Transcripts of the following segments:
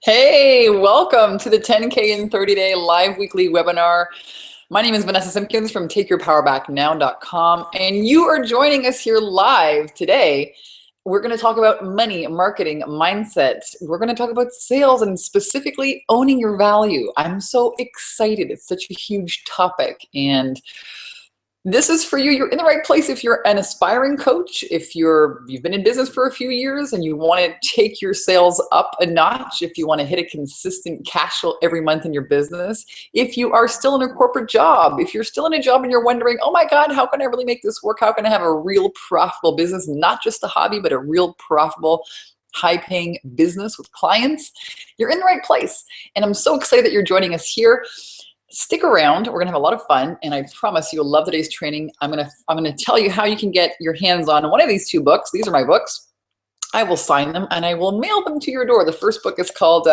Hey, welcome to the 10K in 30 Day live weekly webinar. My name is Vanessa Simpkins from TakeYourPowerBackNow.com, and you are joining us here live today. We're going to talk about money, marketing, mindset. We're going to talk about sales and specifically owning your value. I'm so excited. It's such a huge topic, and this is for you. You're in the right place if you're an aspiring coach, if you've been in business for a few years and you want to take your sales up a notch, if you want to hit a consistent cash flow every month in your business, if you are still in a corporate job, if you're still in a job and you're wondering, oh my God, how can I really make this work? How can I have a real profitable business, not just a hobby, but a real profitable high-paying business with clients? You're in the right place. And I'm so excited that you're joining us here. Stick around. We're gonna have a lot of fun, and I promise you'll love today's training. I'm gonna tell you how you can get your hands on one of these two books. These are my books. I will sign them and I will mail them to your door. The first book is called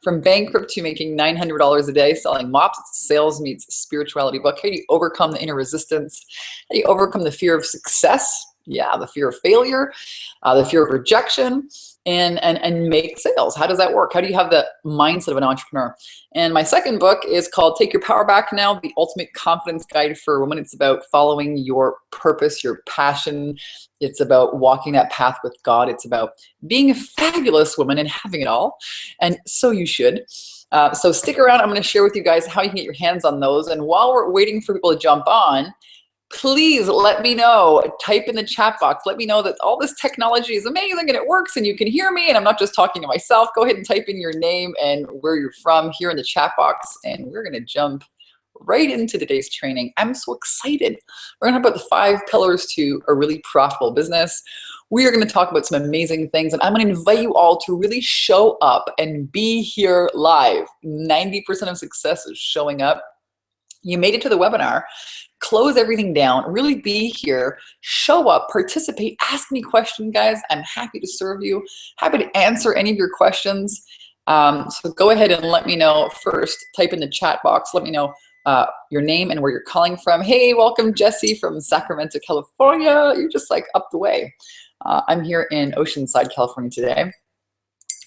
From Bankrupt to Making $900 a Day Selling Mops. It's a sales meets spirituality book. How do you overcome the inner resistance? How do you overcome the fear of success? Yeah, the fear of failure, the fear of rejection, and make sales. How does that work? How do you have the mindset of an entrepreneur? And my second book is called Take Your Power Back Now, the ultimate confidence guide for women. It's about following your purpose, your passion. It's about walking that path with God. It's about being a fabulous woman and having it all. And so you should. So stick around. I'm going to share with you guys how you can get your hands on those. And while we're waiting for people to jump on, please let me know. Type in the chat box. Let me know that all this technology is amazing and it works and you can hear me and I'm not just talking to myself. Go ahead and type in your name and where you're from here in the chat box, and we're going to jump right into today's training. I'm so excited. We're going to talk about the 5 pillars to a really profitable business. We are going to talk about some amazing things, and I'm going to invite you all to really show up and be here live. 90% of success is showing up. You made it to the webinar. Close everything down, really be here, show up, participate, ask me questions, guys. I'm happy to serve you, happy to answer any of your questions. So go ahead and let me know first. Type in the chat box. Let me know your name and where you're calling from. Hey, welcome, Jesse from Sacramento, California. You're just like up the way. I'm here in Oceanside, California today,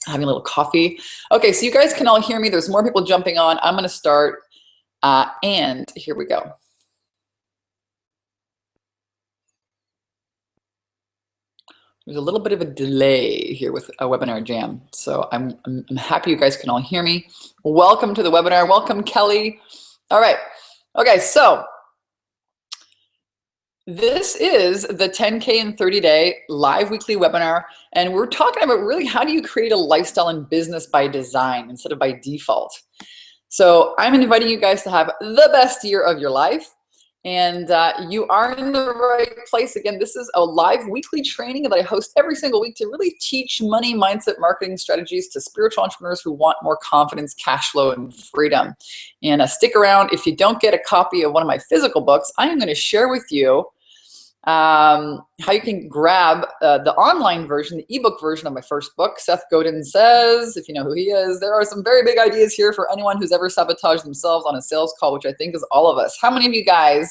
having a little coffee. Okay, so you guys can all hear me. There's more people jumping on. I'm going to start, and here we go. There's a little bit of a delay here with a webinar jam. So I'm happy you guys can all hear me. Welcome to the webinar. Welcome, Kelly. All right. Okay, so this is the 10K in 30 Day live weekly webinar. And we're talking about really how do you create a lifestyle and business by design instead of by default. So I'm inviting you guys to have the best year of your life. And you are in the right place. Again, this is a live weekly training that I host every single week to really teach money, mindset, marketing strategies to spiritual entrepreneurs who want more confidence, cash flow, and freedom. And stick around. If you don't get a copy of one of my physical books, I am going to share with you how you can grab the online version, the ebook version of my first book. Seth Godin Says, if you know who he is, there are some very big ideas here for anyone who's ever sabotaged themselves on a sales call, which I think is all of us. How many of you guys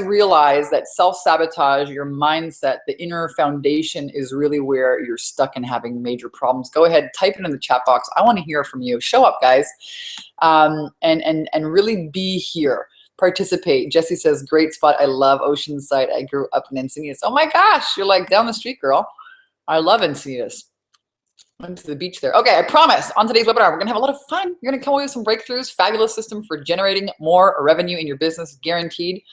realize that self-sabotage, your mindset, the inner foundation is really where you're stuck and having major problems? Go ahead, type it in the chat box. I want to hear from you. Show up, guys, and really be here. Participate. Jesse says, great spot. I love Oceanside. I grew up in Encinitas. Oh my gosh, you're like down the street, girl. I love Encinitas. Went to the beach there. Okay, I promise on today's webinar, we're gonna have a lot of fun. You're gonna come away with some breakthroughs, fabulous system for generating more revenue in your business, guaranteed.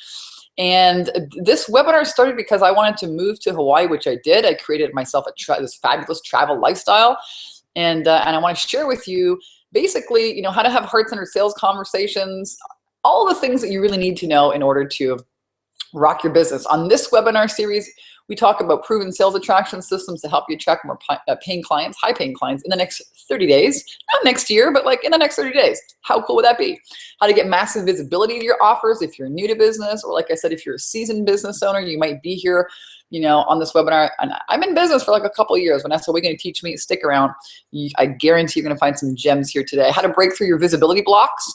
And this webinar started because I wanted to move to Hawaii, which I did. I created myself this fabulous travel lifestyle. And I wanna share with you basically, how to have heart-centered sales conversations, all the things that you really need to know in order to rock your business. On this webinar series, we talk about proven sales attraction systems to help you attract more paying clients, high-paying clients in the next 30 days. Not next year, but like in the next 30 days. How cool would that be? How to get massive visibility to your offers if you're new to business, or like I said, if you're a seasoned business owner, you might be here, on this webinar. And I'm in business for like a couple of years. Vanessa, what are you going to teach me? Stick around. I guarantee you're going to find some gems here today. How to break through your visibility blocks.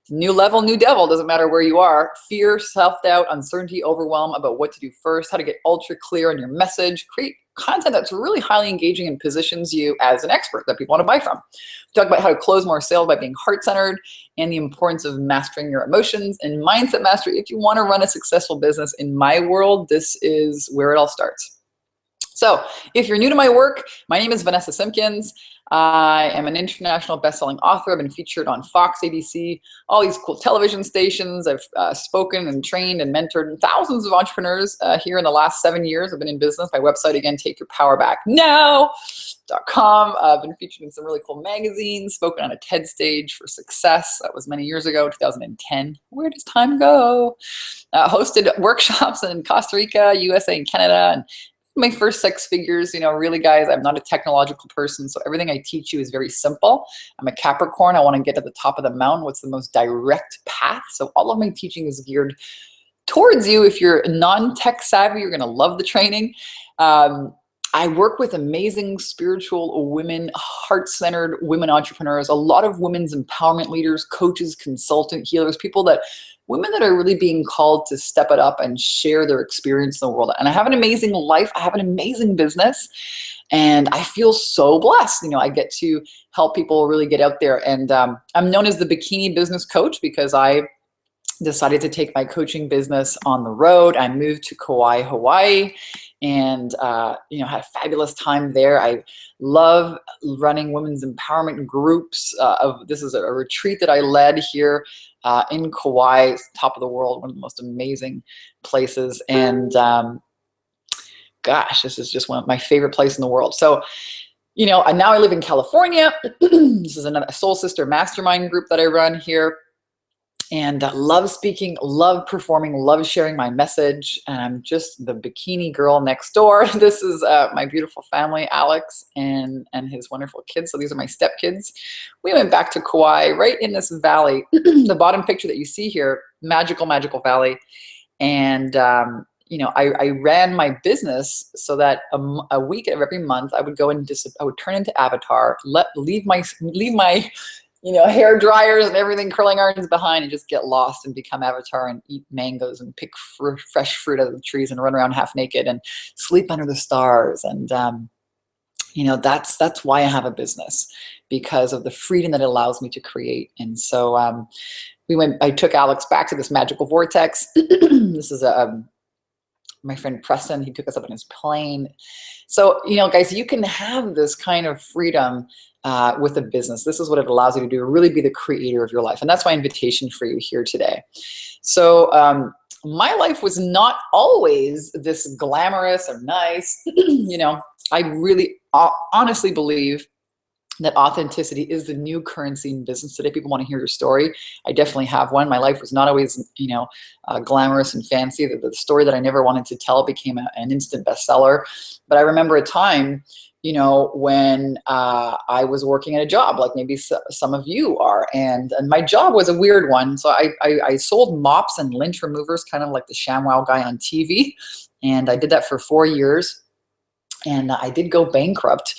New level, new devil, doesn't matter where you are. Fear, self-doubt, uncertainty, overwhelm about what to do first, how to get ultra clear on your message, create content that's really highly engaging and positions you as an expert that people want to buy from. We talk about how to close more sales by being heart-centered and the importance of mastering your emotions and mindset mastery. If you want to run a successful business in my world, this is where it all starts. So if you're new to my work, my name is Vanessa Simpkins. I am an international best-selling author. I've been featured on Fox, ABC, all these cool television stations. I've spoken and trained and mentored thousands of entrepreneurs here in the last 7 years. I've been in business. My website, again, takeyourpowerbacknow.com. I've been featured in some really cool magazines, spoken on a TED stage for success. That was many years ago, 2010. Where does time go? Hosted workshops in Costa Rica, USA, and Canada, and my first 6 figures, really, guys, I'm not a technological person, so everything I teach you is very simple. I'm a Capricorn. I want to get to the top of the mountain. What's the most direct path? So all of my teaching is geared towards you. If you're non-tech savvy, you're going to love the training. I work with amazing spiritual women, heart-centered women entrepreneurs, a lot of women's empowerment leaders, coaches, consultant healers, women that are really being called to step it up and share their experience in the world. And I have an amazing life. I have an amazing business. And I feel so blessed. I get to help people really get out there. And I'm known as the bikini business coach because I decided to take my coaching business on the road. I moved to Kauai, Hawaii, and had a fabulous time there. I love running women's empowerment groups. This is a retreat that I led here in Kauai, top of the world, one of the most amazing places. And gosh, this is just one of my favorite places in the world. So, and now I live in California. This is a Soul Sister mastermind group that I run here. And love speaking, love performing, love sharing my message. And I'm just the bikini girl next door. This is my beautiful family, Alex and his wonderful kids. So these are my stepkids. We went back to Kauai, right in this valley. The bottom picture that you see here, magical, magical valley. And I ran my business so that a week of every month I would go and I would turn into Avatar, leave my hair dryers and everything, curling irons behind, and just get lost and become Avatar and eat mangoes and pick fresh fruit out of the trees and run around half naked and sleep under the stars. And, that's why I have a business, because of the freedom that it allows me to create. And so I took Alex back to this magical vortex. This is my friend Preston, he took us up on his plane. So, guys, you can have this kind of freedom with a business. This is what it allows you to do, really be the creator of your life. And that's my invitation for you here today. So my life was not always this glamorous or nice. I really honestly believe that authenticity is the new currency in business today. People want to hear your story. I definitely have one. My life was not always, glamorous and fancy. The story that I never wanted to tell became an instant bestseller. But I remember a time, when I was working at a job, like maybe some of you are, and my job was a weird one. So I sold mops and lint removers, kind of like the ShamWow guy on TV. And I did that for 4 years. And I did go bankrupt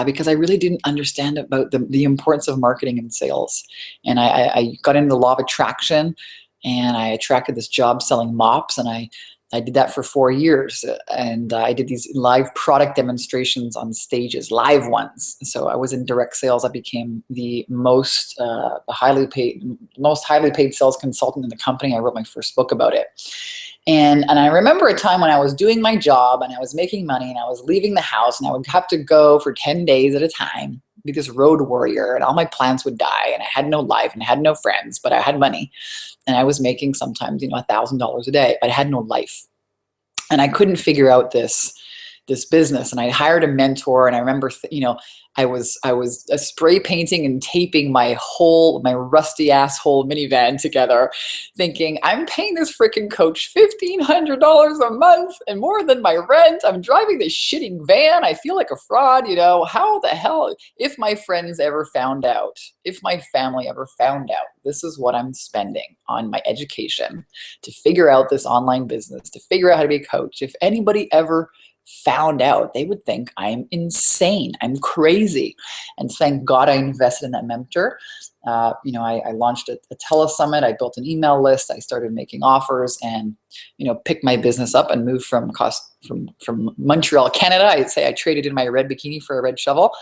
because I really didn't understand about the importance of marketing and sales. And I got into the law of attraction, and I attracted this job selling mops, and I did that for 4 years. And I did these live product demonstrations on stages, live ones. So I was in direct sales. I became the most highly paid sales consultant in the company. I wrote my first book about it. And I remember a time when I was doing my job and I was making money and I was leaving the house, and I would have to go for 10 days at a time, be this road warrior, and all my plants would die, and I had no life and I had no friends, but I had money, and I was making sometimes, $1,000 a day, but I had no life. And I couldn't figure out this business, and I hired a mentor. And I remember, I was spray painting and taping my rusty asshole minivan together, thinking, I'm paying this freaking coach $1,500 a month and more than my rent. I'm driving this shitty van. I feel like a fraud. How the hell, if my friends ever found out, if my family ever found out, this is what I'm spending on my education to figure out this online business, to figure out how to be a coach. If anybody ever found out, they would think I'm insane, I'm crazy. And thank God I invested in that mentor. I launched a telesummit, I built an email list, I started making offers, and picked my business up and moved from Montreal, Canada. I'd say I traded in my red bikini for a red shovel.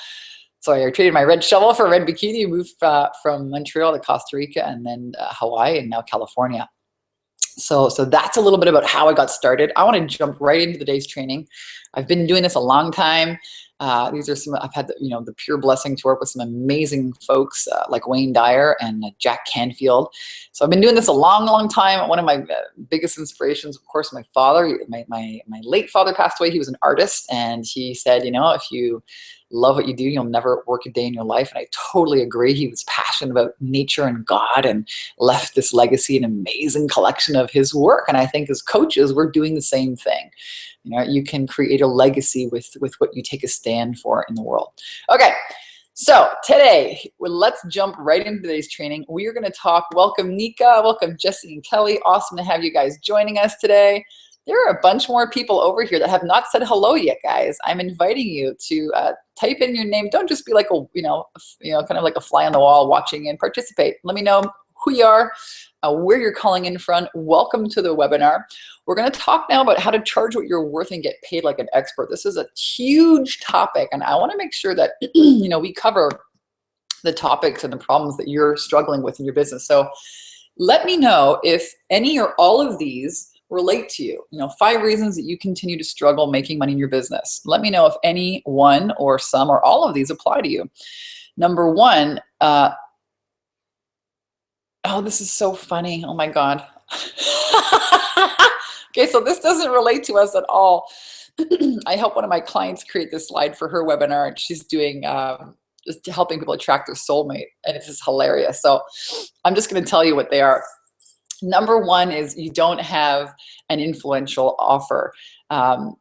So I traded my red shovel for a red bikini, moved from Montreal to Costa Rica, and then Hawaii, and now California. So that's a little bit about how I got started. I want to jump right into the day's training. I've been doing this a long time. These are some, I've had the pure blessing to work with some amazing folks like Wayne Dyer and Jack Canfield. So I've been doing this a long, long time. One of my biggest inspirations, of course, my father. My late father passed away. He was an artist, and he said, if you love what you do, you'll never work a day in your life. And I totally agree. He was passionate about nature and God, and left this legacy, an amazing collection of his work. And I think as coaches, we're doing the same thing. You can create a legacy with what you take a stand for in the world. Okay, so today, let's jump right into today's training. We are going to talk, welcome Nika, welcome Jesse and Kelly. Awesome to have you guys joining us today. There are a bunch more people over here that have not said hello yet, guys. I'm inviting you to type in your name. Don't just be like kind of like a fly on the wall watching, and participate. Let me know who you are, where you're calling in from. Welcome to the webinar. We're going to talk now about how to charge what you're worth and get paid like an expert. This is a huge topic, and I want to make sure that we cover the topics and the problems that you're struggling with in your business. So let me know if any or all of these relate to you. 5 reasons that you continue to struggle making money in your business. Let me know if any one or some or all of these apply to you. Number 1, oh, this is so funny. Oh my God. Okay, so this doesn't relate to us at all. I helped one of my clients create this slide for her webinar, and she's doing just helping people attract their soulmate, and it's just hilarious. So I'm just going to tell you what they are. Number 1 is you don't have an influential offer.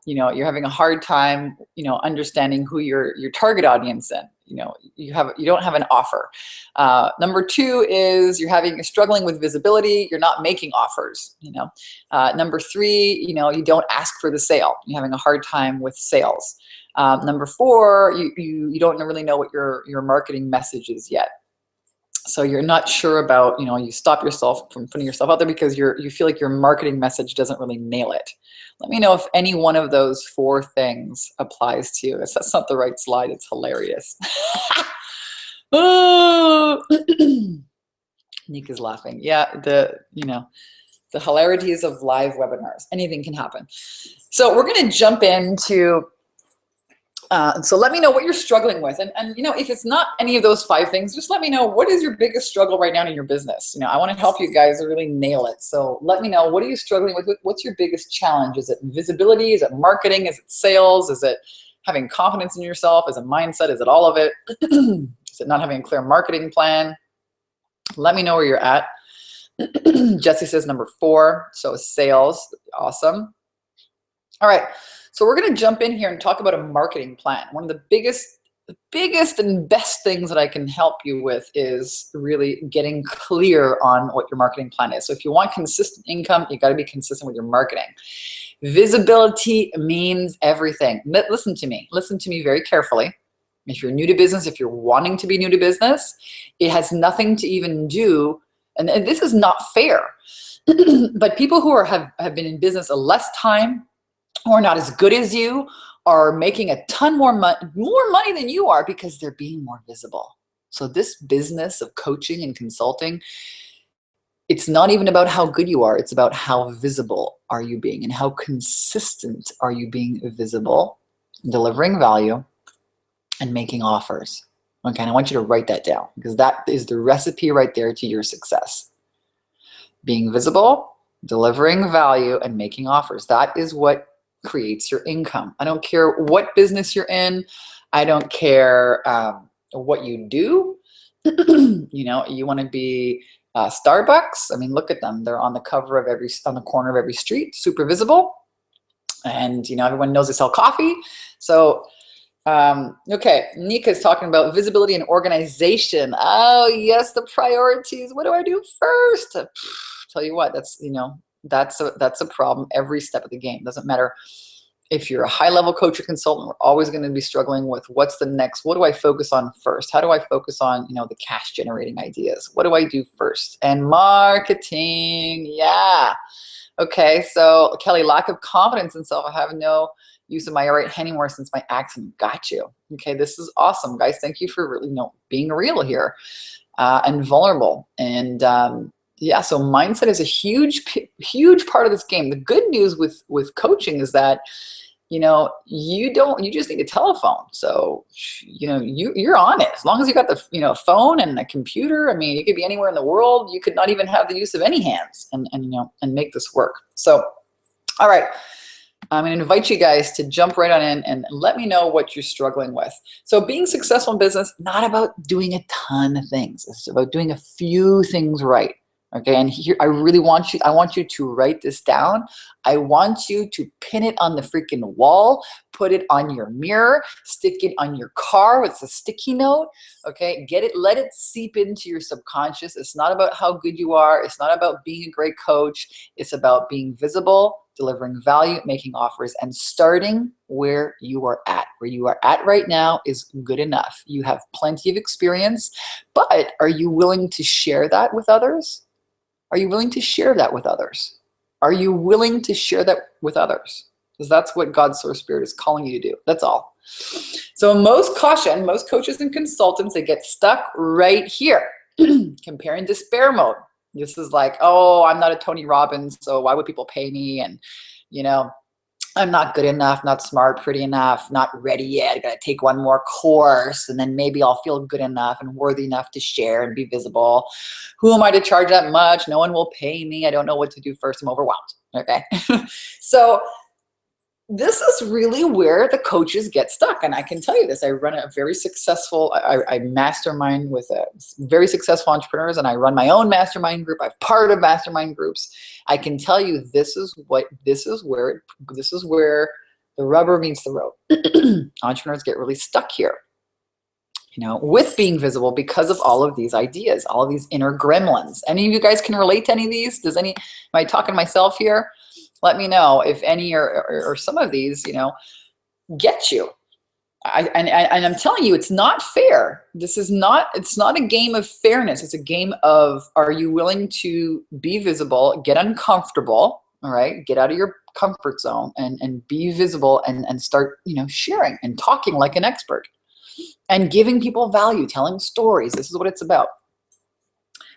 You're having a hard time, understanding who your target audience is. You don't have an offer. Number 2 is you're struggling with visibility. You're not making offers. Number 3, you don't ask for the sale. You're having a hard time with sales. Number 4, you don't really know what your marketing message is yet. So you're not sure about, you stop yourself from putting yourself out there because you feel like your marketing message doesn't really nail it. Let me know if any one of those 4 things applies to you. That's not the right slide. It's hilarious. Oh. Nika's laughing. Yeah, the hilarities of live webinars. Anything can happen. So we're going to jump into so let me know what you're struggling with. And if it's not any of those 5 things, just let me know, what is your biggest struggle right now in your business? I want to help you guys to really nail it. So let me know, what are you struggling with? What's your biggest challenge? Is it visibility? Is it marketing? Is it sales? Is it having confidence in yourself? Is it mindset? Is it all of it? Is it not having a clear marketing plan? Let me know where you're at. Jesse says number 4. So sales. Awesome. All right. So we're going to jump in here and talk about a marketing plan. One of the biggest and best things that I can help you with is really getting clear on what your marketing plan is. So if you want consistent income, you got to be consistent with your marketing. Visibility means everything. Listen to me very carefully. If you're new to business, if you're wanting to be new to business, it has nothing to even do, and this is not fair, but people who have been in business a less time, who are not as good as you, are making a ton more money than you are because they're being more visible. So this business of coaching and consulting, it's not even about how good you are. It's about how visible are you being, and how consistent are you being visible, delivering value, and making offers. Okay, and I want you to write that down, because that is the recipe right there to your success. Being visible, delivering value, and making offers. That is what creates your income. I don't care what business you're in. I don't care what you do. You want to be Starbucks. I mean, look at them. They're on the cover of on the corner of every street, super visible. And everyone knows they sell coffee. So okay, Nika's talking about visibility and organization. Oh yes, the priorities. What do I do first? Tell you what, that's a problem every step of the game. Doesn't matter If you're a high-level coach or consultant, we're always going to be struggling with what's the next, what do I focus on first? How do I focus on, the cash generating ideas? What do I do first? And marketing, yeah. Okay, so Kelly, lack of confidence in self. I have no use of my right hand anymore since my accident. Got you. Okay, this is awesome, guys. Thank you for really, being real here and vulnerable. And yeah, so mindset is a huge part of this game. The good news with coaching is that you just need a telephone. So you're on it as long as you got the phone and a computer. I mean, you could be anywhere in the world. You could not even have the use of any hands and make this work. So all right, I'm going to invite you guys to jump right on in and let me know what you're struggling with. So being successful in business, not about doing a ton of things. It's about doing a few things right. Okay, and here I want you to write this down. I want you to pin it on the freaking wall, put it on your mirror, stick it on your car with a sticky note. Okay, let it seep into your subconscious. It's not about how good you are. It's not about being a great coach. It's about being visible, delivering value, making offers, and starting where you are at. Where you are at right now is good enough. You have plenty of experience, but are you willing to share that with others? Are you willing to share that with others? Are you willing to share that with others? Because that's what God's Source Spirit is calling you to do. That's all. So most coaches and consultants, they get stuck right here, compare and despair mode. This is like, oh, I'm not a Tony Robbins, so why would people pay me? And, I'm not good enough, not smart, pretty enough, not ready yet. I gotta take one more course and then maybe I'll feel good enough and worthy enough to share and be visible. Who am I to charge that much? No one will pay me. I don't know what to do first. I'm overwhelmed. Okay. So this is really where the coaches get stuck. And I can tell you this, I run a very successful, I mastermind with very successful entrepreneurs, and I run my own mastermind group. I'm part of mastermind groups. I can tell you this is where the rubber meets the road. Entrepreneurs get really stuck here, with being visible because of all of these ideas, all of these inner gremlins. Any of you guys can relate to any of these? Am I talking to myself here? Let me know if any or some of these, get you. And I'm telling you, it's not fair. It's not a game of fairness. It's a game of, are you willing to be visible, get uncomfortable, all right? Get out of your comfort zone and be visible and start, sharing and talking like an expert and giving people value, telling stories. This is what it's about.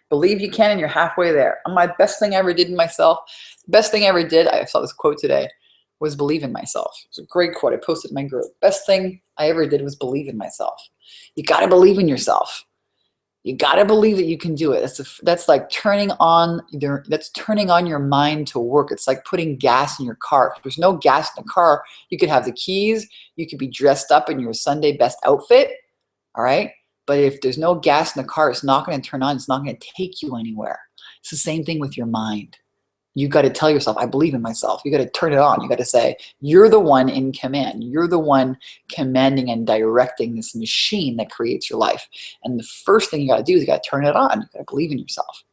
Believe you can, and you're halfway there. My best thing I ever did in myself, best thing I ever did, I saw this quote today, was believe in myself. It's a great quote. I posted in my group. Best thing I ever did was believe in myself. You got to believe in yourself. You got to believe that you can do it. That's like turning on your mind to work. It's like putting gas in your car. If there's no gas in the car, you could have the keys. You could be dressed up in your Sunday best outfit. All right. But if there's no gas in the car, it's not going to turn on. It's not going to take you anywhere. It's the same thing with your mind. You got to tell yourself, I believe in myself. You got to turn it on. You got to say, you're the one in command. You're the one commanding and directing this machine that creates your life. And the first thing you got to do is you got to turn it on. You got to believe in yourself.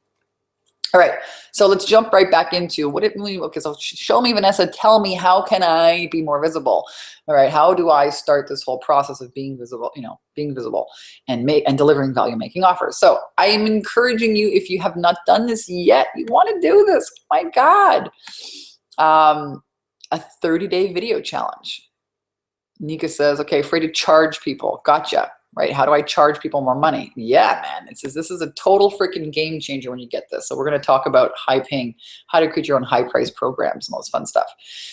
All right, so let's jump right back into what it means. Okay, so show me, Vanessa, tell me, how can I be more visible? All right, how do I start this whole process of being visible, being visible and delivering value, making offers? So I am encouraging you, if you have not done this yet, you want to do this. My God. A 30-day video challenge. Nika says, okay, afraid to charge people. Gotcha. Right? How do I charge people more money? Yeah, man. It says this is a total freaking game changer when you get this. So we're going to talk about high paying, how to create your own high price programs, and all this fun stuff.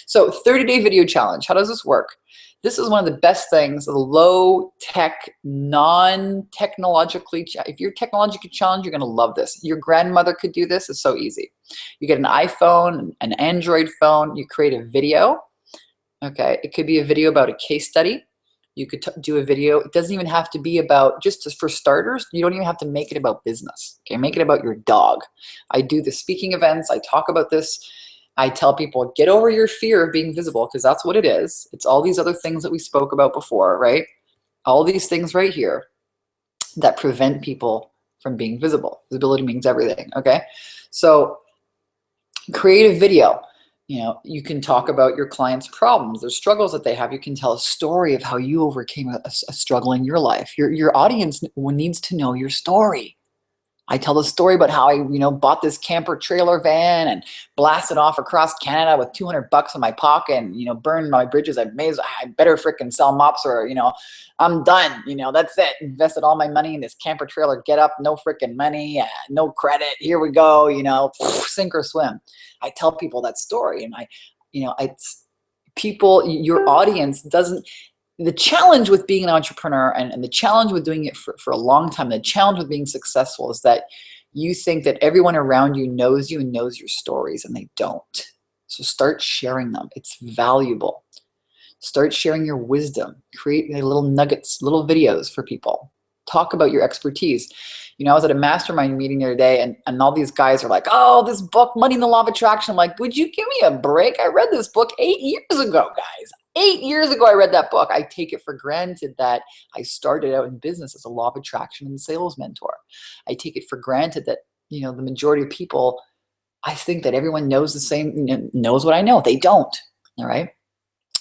So 30-day video challenge. How does this work? This is one of the best things, the low tech, non-technologically, if you're technologically challenged, you're going to love this. Your grandmother could do this. It's so easy. You get an iPhone, an Android phone, you create a video. Okay. It could be a video about a case study. You could do a video. It doesn't even have to be about, for starters, you don't even have to make it about business. Okay, make it about your dog. I do the speaking events. I talk about this. I tell people, get over your fear of being visible, because that's what it is. It's all these other things that we spoke about before, right? All these things right here that prevent people from being visible. Visibility means everything, okay? So create a video. You can talk about your clients' problems, their struggles that they have. You can tell a story of how you overcame a struggle in your life. Your audience needs to know your story. I tell the story about how I, bought this camper trailer van and blasted off across Canada with $200 in my pocket and, burned my bridges. I better freaking sell mops or, I'm done. That's it. Invested all my money in this camper trailer. Get up, no freaking money, no credit. Here we go, sink or swim. I tell people that story, and it's people, your audience doesn't. The challenge with being an entrepreneur and the challenge with doing it for a long time, the challenge with being successful is that you think that everyone around you knows you and knows your stories, and they don't. So start sharing them. It's valuable. Start sharing your wisdom. Create little nuggets, little videos for people. Talk about your expertise. I was at a mastermind meeting the other day, and all these guys are like, oh, this book, Money and the Law of Attraction. I'm like, would you give me a break? I read this book 8 years ago, guys. 8 years ago, I read that book. I take it for granted that I started out in business as a law of attraction and sales mentor. I take it for granted that, the majority of people, I think that everyone knows the same, knows what I know. They don't, all right?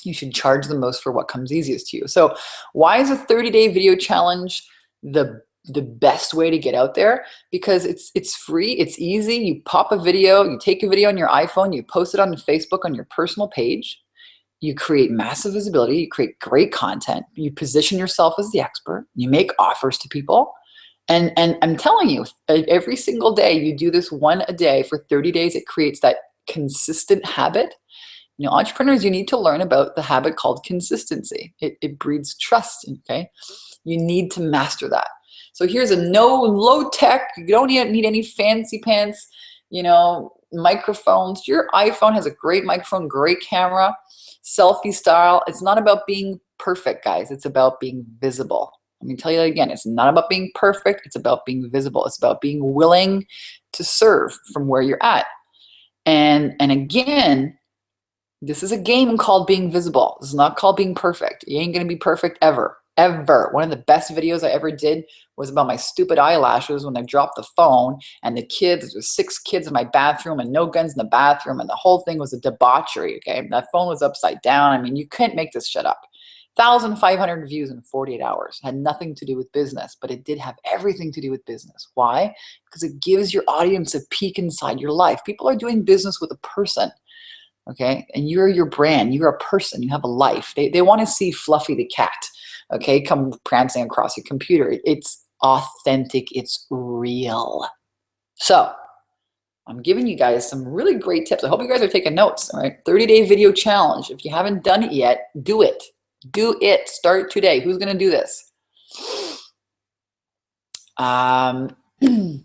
You should charge the most for what comes easiest to you. So why is a 30-day video challenge the best way to get out there? Because it's free, it's easy. You pop a video, you take a video on your iPhone, you post it on Facebook on your personal page. You create massive visibility, you create great content, you position yourself as the expert, you make offers to people. And I'm telling you, every single day you do this one a day for 30 days, it creates that consistent habit. Entrepreneurs, you need to learn about the habit called consistency. It breeds trust, okay? You need to master that. So here's a low tech, you don't need any fancy pants, microphones. Your iPhone has a great microphone, great camera, selfie style. It's not about being perfect, guys. It's about being visible. Let me tell you that again. It's not about being perfect. It's about being visible. It's about being willing to serve from where you're at. And again, this is a game called being visible. This is not called being perfect. You ain't going to be perfect ever. Ever. One of the best videos I ever did was about my stupid eyelashes when I dropped the phone and the kids, there was 6 kids in my bathroom and no guns in the bathroom, and the whole thing was a debauchery, okay? That phone was upside down. I mean, you couldn't make this shit up. 1,500 views in 48 hours. Had nothing to do with business, but it did have everything to do with business. Why? Because it gives your audience a peek inside your life. People are doing business with a person. Okay, and you're your brand, you're a person, you have a life. They want to see Fluffy the cat, okay, come prancing across your computer. It's authentic, it's real. So I'm giving you guys some really great tips. I hope you guys are taking notes, all right? 30-day video challenge. If you haven't done it yet, do it. Do it. Start today. Who's going to do this?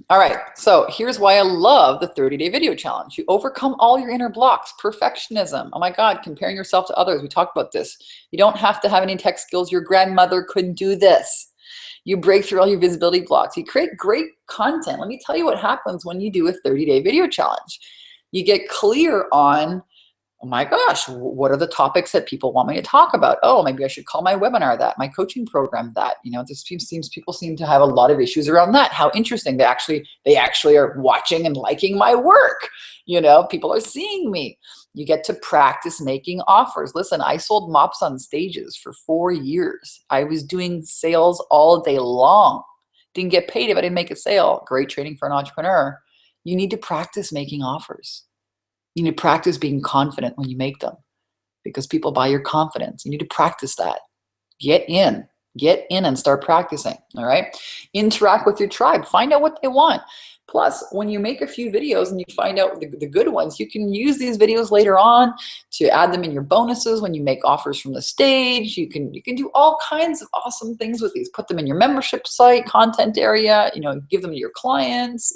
All right, so here's why I love the 30-day video challenge. You overcome all your inner blocks. Perfectionism. Oh my God, comparing yourself to others. We talked about this. You don't have to have any tech skills. Your grandmother couldn't do this. You break through all your visibility blocks. You create great content. Let me tell you what happens when you do a 30-day video challenge. You get clear on, oh my gosh, what are the topics that people want me to talk about? Oh, maybe I should call my webinar that, my coaching program that. People seem to have a lot of issues around that. How interesting. They actually are watching and liking my work. People are seeing me. You get to practice making offers. Listen, I sold mops on stages for 4 years. I was doing sales all day long. Didn't get paid if I didn't make a sale. Great training for an entrepreneur. You need to practice making offers. You need to practice being confident when you make them, because people buy your confidence. You need to practice that. Get in and start practicing, all right? Interact with your tribe. Find out what they want. Plus, when you make a few videos and you find out the good ones, you can use these videos later on to add them in your bonuses when you make offers from the stage. You can do all kinds of awesome things with these. Put them in your membership site, content area, give them to your clients,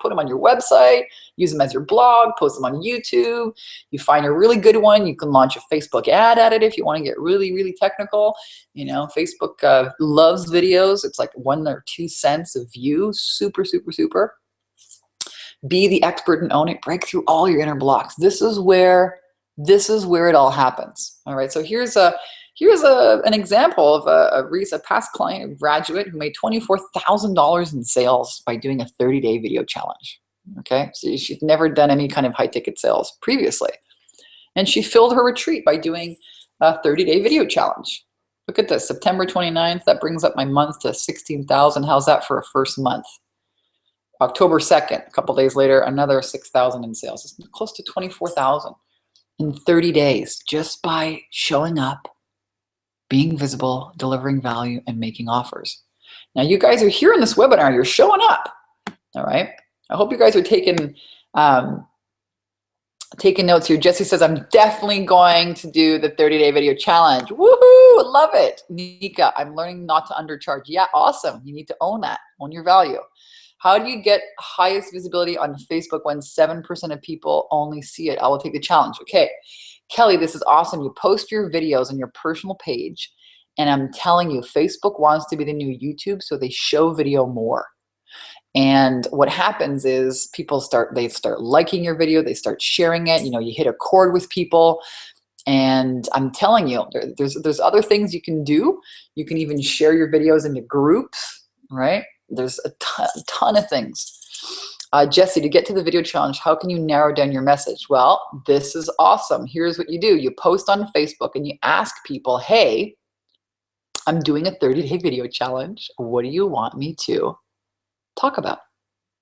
put them on your website, use them as your blog, post them on YouTube. You find a really good one, you can launch a Facebook ad at it if you want to get really, really technical. Facebook loves videos. It's like 1 or 2 cents a view. Super, super, super. Be the expert and own it. Break through all your inner blocks. This is where it all happens. All right. So here's an example of a past client, a graduate who made $24,000 in sales by doing a 30-day video challenge. Okay. So she'd never done any kind of high ticket sales previously. And she filled her retreat by doing a 30-day video challenge. Look at this, September 29th, that brings up my month to 16,000. How's that for a first month? October 2nd, a couple days later, another 6,000 in sales. It's close to 24,000 in 30 days, just by showing up, being visible, delivering value, and making offers. Now, you guys are here in this webinar, you're showing up, all right? I hope you guys are taking notes here. Jesse says, I'm definitely going to do the 30-day video challenge. Woohoo, love it. Nika, I'm learning not to undercharge. Yeah, awesome. You need to own that, own your value. How do you get highest visibility on Facebook when 7% of people only see it? I will take the challenge. Okay, Kelly, this is awesome. You post your videos on your personal page, and I'm telling you, Facebook wants to be the new YouTube, so they show video more. And what happens is people start liking your video, they start sharing it, you hit a chord with people. And I'm telling you, there's other things you can do. You can even share your videos into groups, right? There's a ton of things. Jesse, to get to the video challenge, how can you narrow down your message? Well, this is awesome. Here's what you do. You post on Facebook and you ask people, hey, I'm doing a 30-day video challenge. What do you want me to talk about?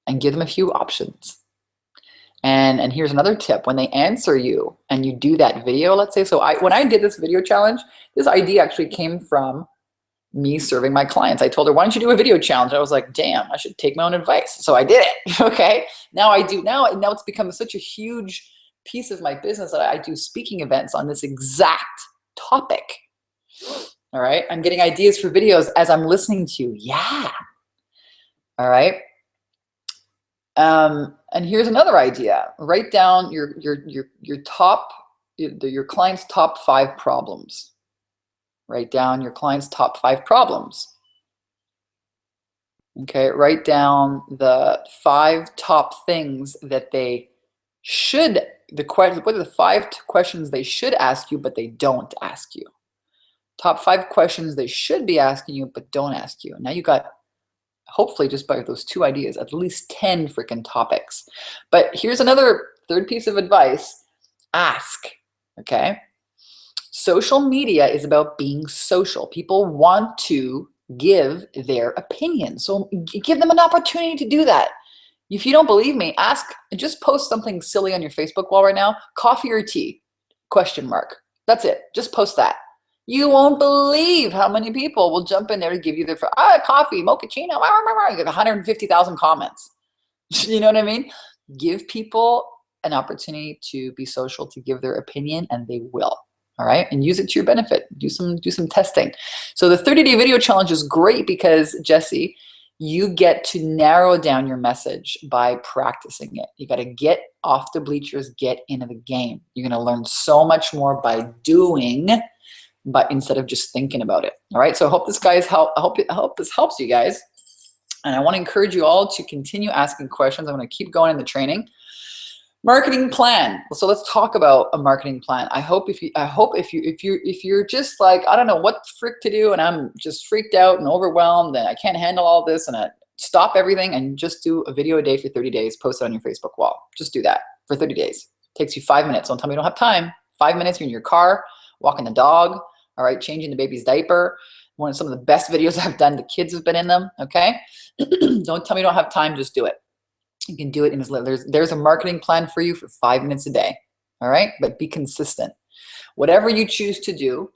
And give them a few options. And here's another tip. When they answer you and you do that video, let's say, when I did this video challenge, this idea actually came from me serving my clients. I told her, why don't you do a video challenge? I was like, damn, I should take my own advice. So I did it, okay? Now I do, now it's become such a huge piece of my business that I do speaking events on this exact topic, all right? I'm getting ideas for videos as I'm listening to you, yeah. All right. And here's another idea. Write down your client's top 5 problems. Write down your client's top 5 problems. Okay. Write down the 5 top things that they should, what are the 5 questions they should ask you, but they don't ask you. Top 5 questions they should be asking you, but don't ask you. Now you got, hopefully just by those 2 ideas, at least 10 freaking topics. But here's another third piece of advice. Ask, okay? Social media is about being social. People want to give their opinion. So give them an opportunity to do that. If you don't believe me, ask, just post something silly on your Facebook wall right now. Coffee or tea? Question mark. That's it. Just post that. You won't believe how many people will jump in there to give you their coffee, mochaccino, you get 150,000 comments. You know what I mean? Give people an opportunity to be social, to give their opinion, and they will. All right, and use it to your benefit. Do some testing. So the 30-day video challenge is great because, Jesse, you get to narrow down your message by practicing it. You got to get off the bleachers, get into the game. You're going to learn so much more by doing, but instead of just thinking about it. All right, so I hope this helps you guys. And I want to encourage you all to continue asking questions. I'm going to keep going in the training. Marketing plan. So let's talk about a marketing plan. I hope if you're just like, I don't know what the frick to do, and I'm just freaked out and overwhelmed and I can't handle all this, and I stop everything and just do a video a day for 30 days, post it on your Facebook wall. Just do that for 30 days. It takes you 5 minutes. Don't tell me you don't have time. 5 minutes, you're in your car, walking the dog, all right, changing the baby's diaper. One of some of the best videos I've done, the kids have been in them, okay? Don't tell me you don't have time, just do it. You can do it in as little. There's a marketing plan for you for 5 minutes a day, all right? But be consistent. Whatever you choose to do,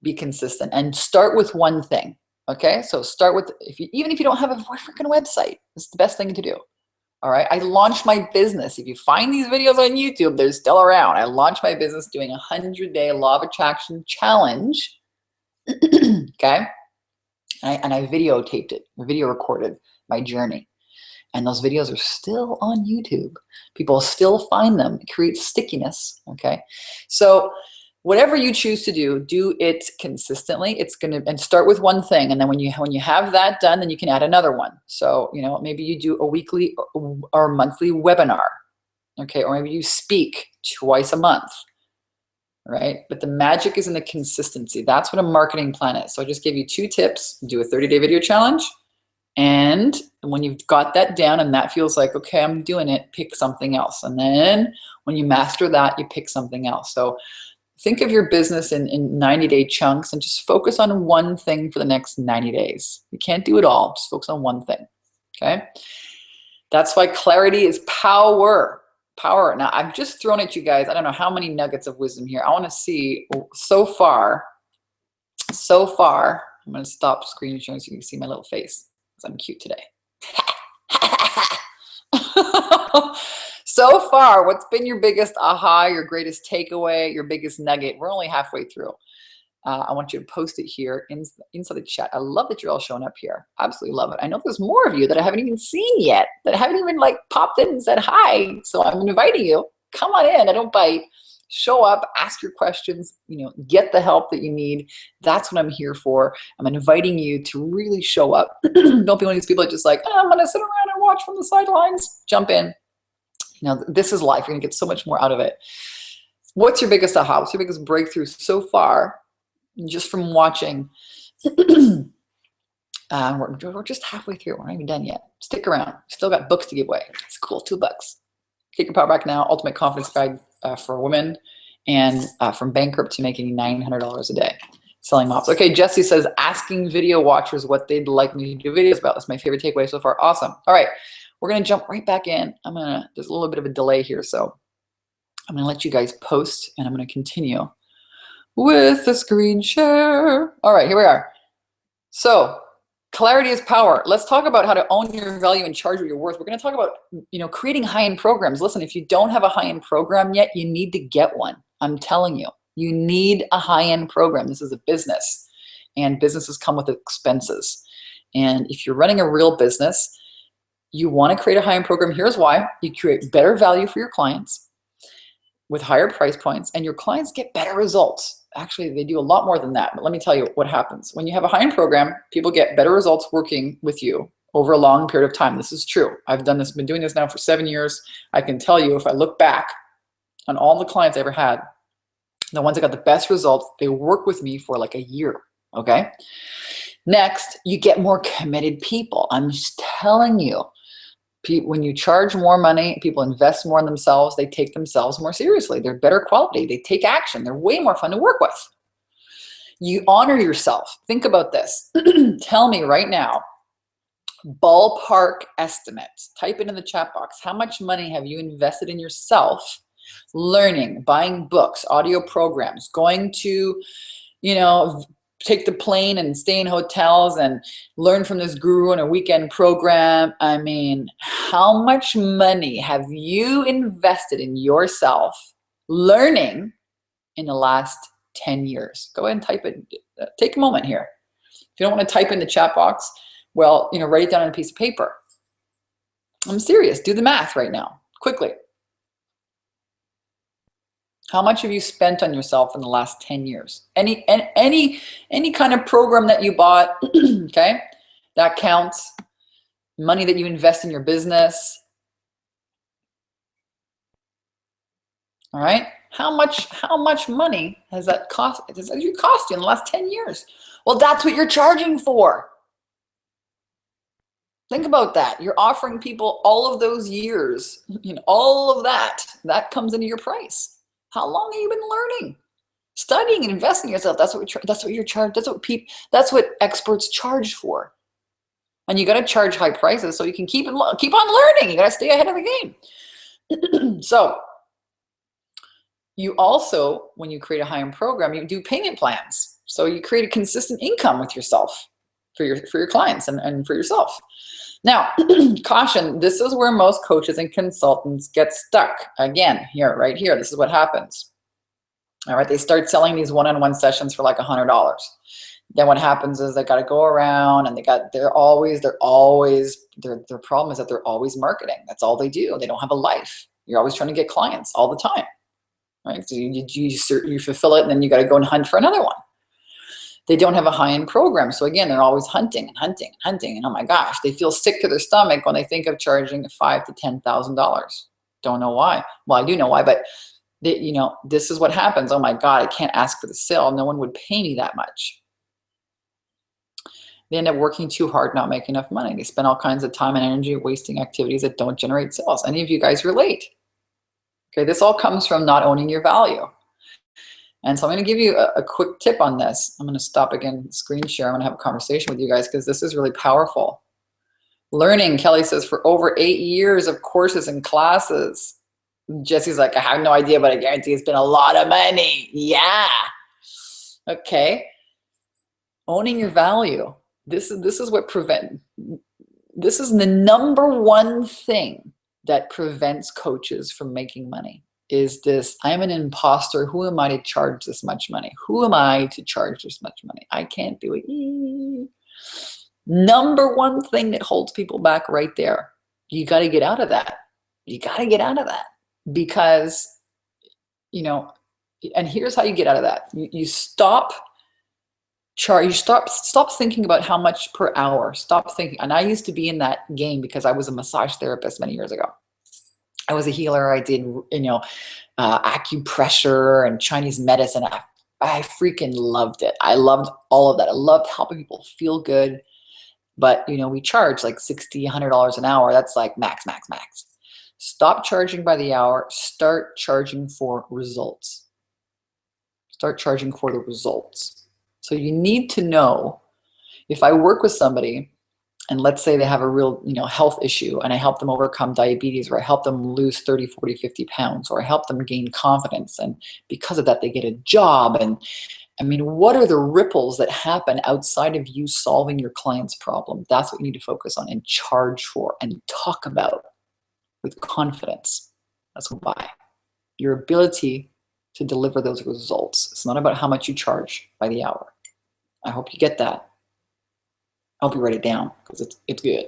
be consistent and start with one thing, okay? So start with, even if you don't have a freaking website, it's the best thing to do, all right? I launched my business. If you find these videos on YouTube, they're still around. I launched my business doing a 100-day Law of Attraction challenge, okay? And I videotaped it, video recorded my journey. And those videos are still on YouTube. People still find them. It creates stickiness, okay? So whatever you choose to do, do it consistently. And start with one thing. And then when you have that done, then you can add another one. So, maybe you do a weekly or monthly webinar, okay? Or maybe you speak twice a month, right? But the magic is in the consistency. That's what a marketing plan is. So I just gave you 2 tips. Do a 30-day video challenge And when you've got that down and that feels like, okay, I'm doing it, pick something else. And then when you master that, you pick something else. So think of your business in 90-day chunks and just focus on one thing for the next 90 days. You can't do it all, just focus on one thing, okay? That's why clarity is power. Power. Now, I've just thrown at you guys, I don't know how many nuggets of wisdom here. I want to see so far, I'm going to stop screen sharing so you can see my little face because I'm cute today. So far, what's been your biggest aha, your greatest takeaway, your biggest nugget? We're only halfway through. I want you to post it here inside the chat. I love that you're all showing up here. Absolutely love it. I know there's more of you that I haven't even seen yet, that haven't even like popped in and said hi. So I'm inviting you. Come on in. I don't bite. Show up, ask your questions, get the help that you need. That's what I'm here for. I'm inviting you to really show up. Don't be one of these people that just like, oh, I'm going to sit around and watch from the sidelines. Jump in. This is life. You're going to get so much more out of it. What's your biggest aha? What's your biggest breakthrough so far? Just from watching. We're just halfway through. We're not even done yet. Stick around. Still got books to give away. It's cool. $2. Take Your Power Back Now, Ultimate Confidence Guide for women, and from bankrupt to making $900 a day. Selling mops. Okay, Jesse says, asking video watchers what they'd like me to do videos about. That's my favorite takeaway so far. Awesome. All right, we're going to jump right back in. There's a little bit of a delay here, so I'm going to let you guys post, and I'm going to continue with the screen share. All right, here we are. So clarity is power. Let's talk about how to own your value and charge what you're worth. We're going to talk about, creating high-end programs. Listen, if you don't have a high-end program yet, you need to get one. I'm telling you, you need a high-end program. This is a business, and businesses come with expenses. And if you're running a real business, you want to create a high-end program. Here's why. You create better value for your clients with higher price points, and your clients get better results. Actually, they do a lot more than that, but let me tell you what happens. When you have a high-end program, people get better results working with you over a long period of time. This is true. I've done this, been doing this now for 7 years. I can tell you, if I look back on all the clients I ever had, the ones that got the best results, they work with me for like a year, okay? Next, you get more committed people. I'm just telling you. When you charge more money, people invest more in themselves. They take themselves more seriously. They're better quality. They take action. They're way more fun to work with. You honor yourself. Think about this. Tell me right now, ballpark estimate. Type it in the chat box. How much money have you invested in yourself? Learning, buying books, audio programs, going to, take the plane and stay in hotels and learn from this guru in a weekend program. I mean, how much money have you invested in yourself learning in the last 10 years? Go ahead and type it. Take a moment here. If you don't want to type in the chat box, well, write it down on a piece of paper. I'm serious. Do the math right now, quickly. How much have you spent on yourself in the last 10 years? Any kind of program that you bought, okay? That counts. Money that you invest in your business. All right? How much money has that cost you in the last 10 years? Well, that's what you're charging for. Think about that. You're offering people all of those years, all of that comes into your price. How long have you been learning, studying, and investing in yourself? That's what you're charged. That's what experts charge for. And you got to charge high prices so you can keep on learning. You got to stay ahead of the game. So you also, when you create a high-end program, you do payment plans. So you create a consistent income with yourself, for your clients and for yourself. Now, caution, this is where most coaches and consultants get stuck. Again, right here, this is what happens. All right, they start selling these one-on-one sessions for like $100. Then what happens is they got to go around and their problem is that they're always marketing. That's all they do. They don't have a life. You're always trying to get clients all the time, right? So you fulfill it, and then you got to go and hunt for another one. They don't have a high-end program. So again, they're always hunting and hunting and hunting. And oh my gosh, they feel sick to their stomach when they think of charging $5,000 to $10,000. Don't know why. Well, I do know why, but this is what happens. Oh my God, I can't ask for the sale. No one would pay me that much. They end up working too hard, not making enough money. They spend all kinds of time and energy wasting activities that don't generate sales. Any of you guys relate? Okay, this all comes from not owning your value. And so I'm going to give you a quick tip on this. I'm going to stop again, screen share. I'm going to have a conversation with you guys because this is really powerful. Learning, Kelly says, for over 8 years of courses and classes. Jesse's like, I have no idea, but I guarantee it's been a lot of money. Yeah. Okay. Owning your value. This is what this is the number one thing that prevents coaches from making money. Is this, I'm an imposter. Who am I to charge this much money? Who am I to charge this much money? I can't do it. Number one thing that holds people back right there. You got to get out of that. You got to get out of that because, you know, and here's how you get out of that. You stop thinking about how much per hour. Stop thinking. And I used to be in that game because I was a massage therapist many years ago. I was a healer. I did, acupressure and Chinese medicine. I freaking loved it. I loved all of that. I loved helping people feel good. But, we charge like $60, $100 an hour. That's like max. Stop charging by the hour. Start charging for results. Start charging for the results. So you need to know, if I work with somebody and let's say they have a real, health issue and I help them overcome diabetes, or I help them lose 30, 40, 50 pounds, or I help them gain confidence. And because of that, they get a job. And what are the ripples that happen outside of you solving your client's problem? That's what you need to focus on and charge for and talk about with confidence. That's why. Your ability to deliver those results. It's not about how much you charge by the hour. I hope you get that. I hope you write it down because it's good.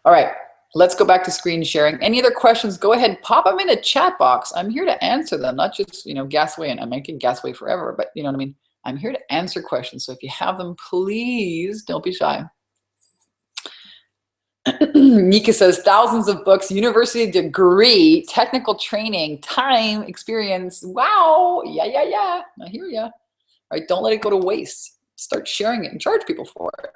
All right, let's go back to screen sharing. Any other questions? Go ahead, pop them in the chat box. I'm here to answer them, not just, gas away, and I'm making gas away forever, but you know what I mean? I'm here to answer questions. So if you have them, please don't be shy. Nika says, thousands of books, university degree, technical training, time, experience. Wow. Yeah. I hear ya. All right, don't let it go to waste. Start sharing it and charge people for it.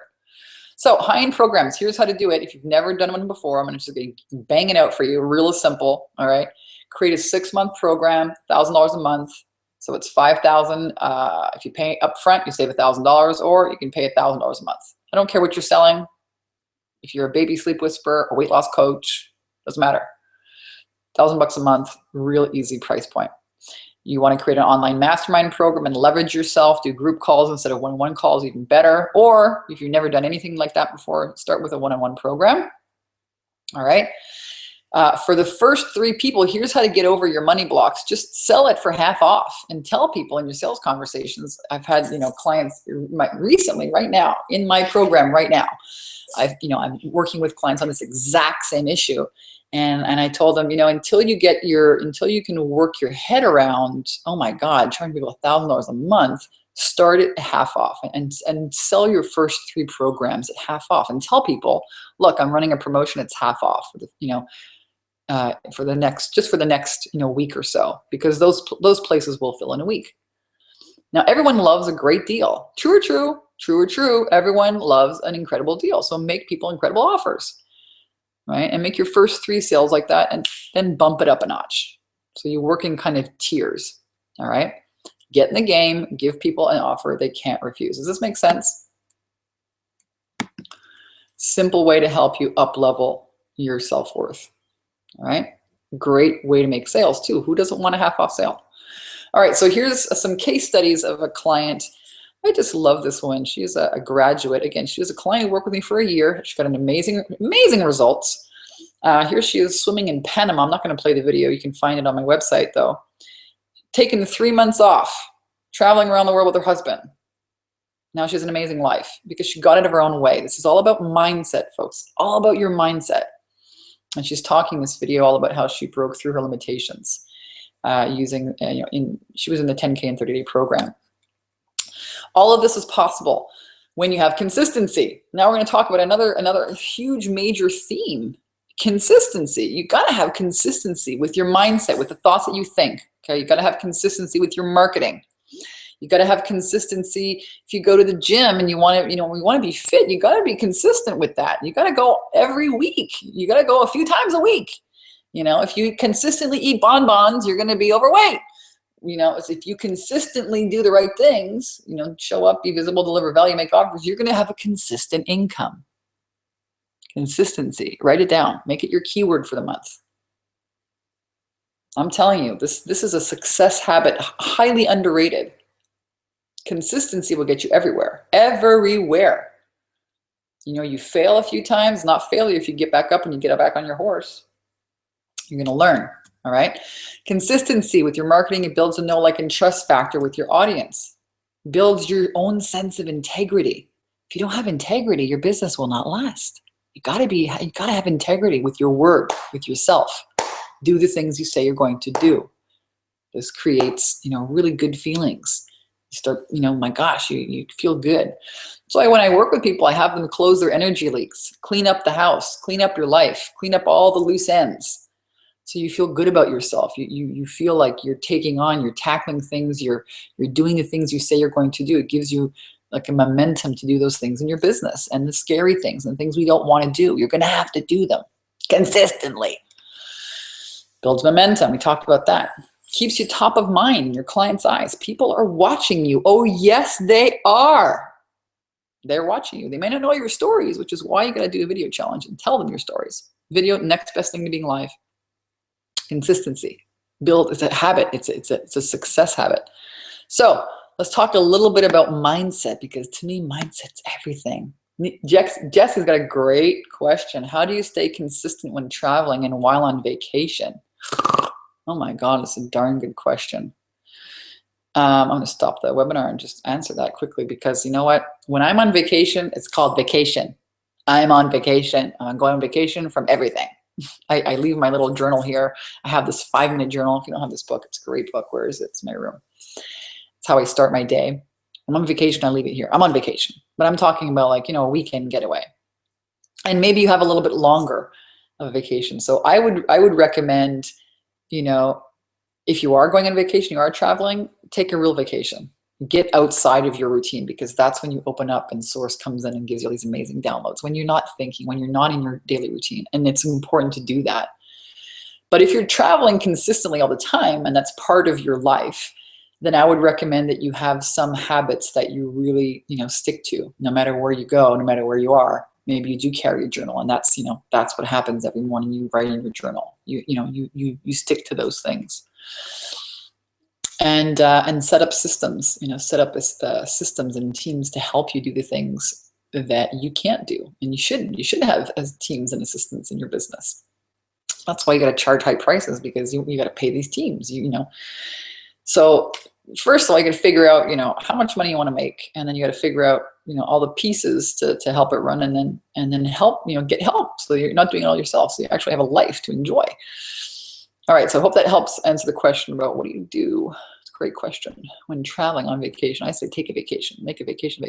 So high-end programs, here's how to do it. If you've never done one before, I'm going to just bang it out for you. Real simple, all right? Create a 6-month program, $1,000 a month. So it's $5,000. If you pay up front, you save $1,000, or you can pay $1,000 a month. I don't care what you're selling. If you're a baby sleep whisperer, a weight loss coach, doesn't matter. $1,000 a month, real easy price point. You want to create an online mastermind program and leverage yourself, do group calls instead of one-on-one calls, even better. Or if you've never done anything like that before, start with a one-on-one program. All right. For the first 3 people, here's how to get over your money blocks. Just sell it for half off and tell people in your sales conversations. I've had, clients recently, right now, in my program right now. I'm working with clients on this exact same issue. And I told them, until you can work your head around, oh my God, charging people $1,000 a month, start it half off and sell your first 3 programs at half off and tell people, look, I'm running a promotion. It's half off for the next week or so, because those places will fill in a week. Now, everyone loves a great deal. True or true. Everyone loves an incredible deal. So make people incredible offers. Right? And make your first 3 sales like that and then bump it up a notch. So you work in kind of tiers. All right. Get in the game, give people an offer they can't refuse. Does this make sense? Simple way to help you up level your self-worth. All right. Great way to make sales too. Who doesn't want a half off sale? All right. So here's some case studies of a client. I just love this one. She's a graduate. Again, she was a client who worked with me for a year. She got an amazing results. Here she is swimming in Panama. I'm not going to play the video. You can find it on my website, though. Taking 3 months off, traveling around the world with her husband. Now she has an amazing life because she got out of her own way. This is all about mindset, folks. All about your mindset. And she's talking in this video all about how she broke through her limitations using, she was in the 10K and 30-day program. All of this is possible when you have consistency. Now we're going to talk about another huge major theme, consistency. You got to have consistency with your mindset, with the thoughts that you think. Okay, you got to have consistency with your marketing. You got to have consistency. If you go to the gym and you want to, we want to be fit, you got to be consistent with that. You got to go every week. You got to go a few times a week. If you consistently eat bonbons, you're going to be overweight. If you consistently do the right things, show up, be visible, deliver value, make offers, you're going to have a consistent income. Consistency. Write it down. Make it your keyword for the month. I'm telling you, this is a success habit, highly underrated. Consistency will get you everywhere. Everywhere. You fail a few times, not failure if you get back up and you get back on your horse. You're going to learn. All right. Consistency with your marketing. It builds a know, like, and trust factor with your audience. Builds your own sense of integrity. If you don't have integrity, your business will not last. You gotta have integrity with your word, with yourself. Do the things you say you're going to do. This creates, really good feelings. You start, my gosh, you feel good. So when I work with people, I have them close their energy leaks, clean up the house, clean up your life, clean up all the loose ends. So you feel good about yourself. You feel like you're tackling things, you're doing the things you say you're going to do. It gives you like a momentum to do those things in your business, and the scary things and things we don't want to do. You're going to have to do them consistently. Builds momentum. We talked about that. Keeps you top of mind in your client's eyes. People are watching you. Oh, yes, they are. They're watching you. They may not know your stories, which is why you got to do a video challenge and tell them your stories. Video, next best thing to being live. Consistency. It's a habit. It's a success habit. So let's talk a little bit about mindset, because to me, mindset's everything. Jess has got a great question. How do you stay consistent when traveling and while on vacation? Oh my God, it's a darn good question. I'm going to stop the webinar and just answer that quickly, because you know what? When I'm on vacation, it's called vacation. I'm on vacation. I'm going on vacation from everything. I leave my little journal here. I have this 5-minute journal. If you don't have this book, it's a great book. Where is it? It's in my room. It's how I start my day. I'm on vacation. I leave it here. I'm on vacation, but I'm talking about a weekend getaway. And maybe you have a little bit longer of a vacation. So I would recommend, if you are going on vacation, you are traveling, take a real vacation. Get outside of your routine, because that's when you open up and source comes in and gives you all these amazing downloads. When you're not thinking, when you're not in your daily routine, and it's important to do that. But if you're traveling consistently all the time and that's part of your life, then I would recommend that you have some habits that you really, stick to, no matter where you go, no matter where you are. Maybe you do carry a journal, and that's what happens every morning. You write in your journal. You stick to those things. And set up systems, set up systems and teams to help you do the things that you can't do. And you should have as teams and assistants in your business. That's why you got to charge high prices, because you got to pay these teams, So first of all, you got to figure out, how much money you want to make. And then you got to figure out, all the pieces to help it run, and then help, get help. So you're not doing it all yourself. So you actually have a life to enjoy. All right, so I hope that helps answer the question about what do you do. It's a great question. When traveling on vacation, I say take a vacation, make a vacation.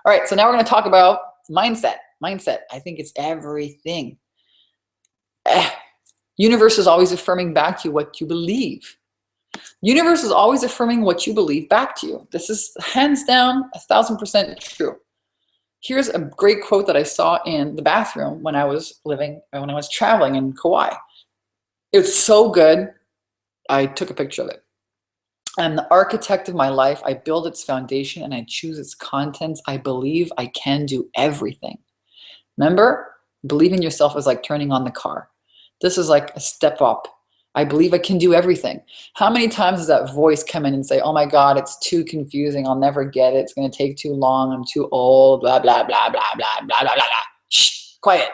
All right, so now we're going to talk about mindset. Mindset, I think it's everything. Universe is always affirming back to you what you believe. Universe is always affirming what you believe back to you. This is hands down 1,000% true. Here's a great quote that I saw in the bathroom when I was traveling in Kauai. It's so good. I took a picture of it. I'm the architect of my life. I build its foundation and I choose its contents. I believe I can do everything. Remember, believing yourself is like turning on the car. This is like a step up. I believe I can do everything. How many times does that voice come in and say, oh my God, it's too confusing. I'll never get it. It's going to take too long. I'm too old, blah, blah, blah, blah, blah, blah, blah, blah, blah. Shh, quiet.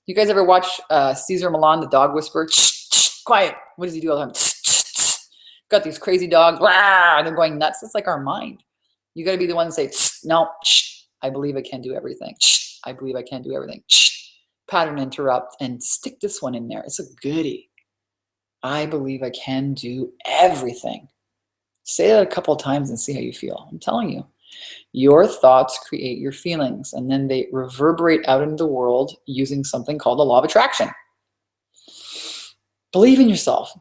You guys ever watch Caesar Milan, the dog whisperer? Shh, shh, quiet. What does he do all the time? Shh, shh, shh. Got these crazy dogs, blah, they're going nuts. It's like our mind. You got to be the one to say, no, shh, I believe I can do everything. Shh, I believe I can do everything. Shh, pattern interrupt and stick this one in there. It's a goodie. I believe I can do everything. Say that a couple of times and see how you feel. I'm telling you, your thoughts create your feelings, and then they reverberate out into the world using something called the law of attraction. Believe in yourself.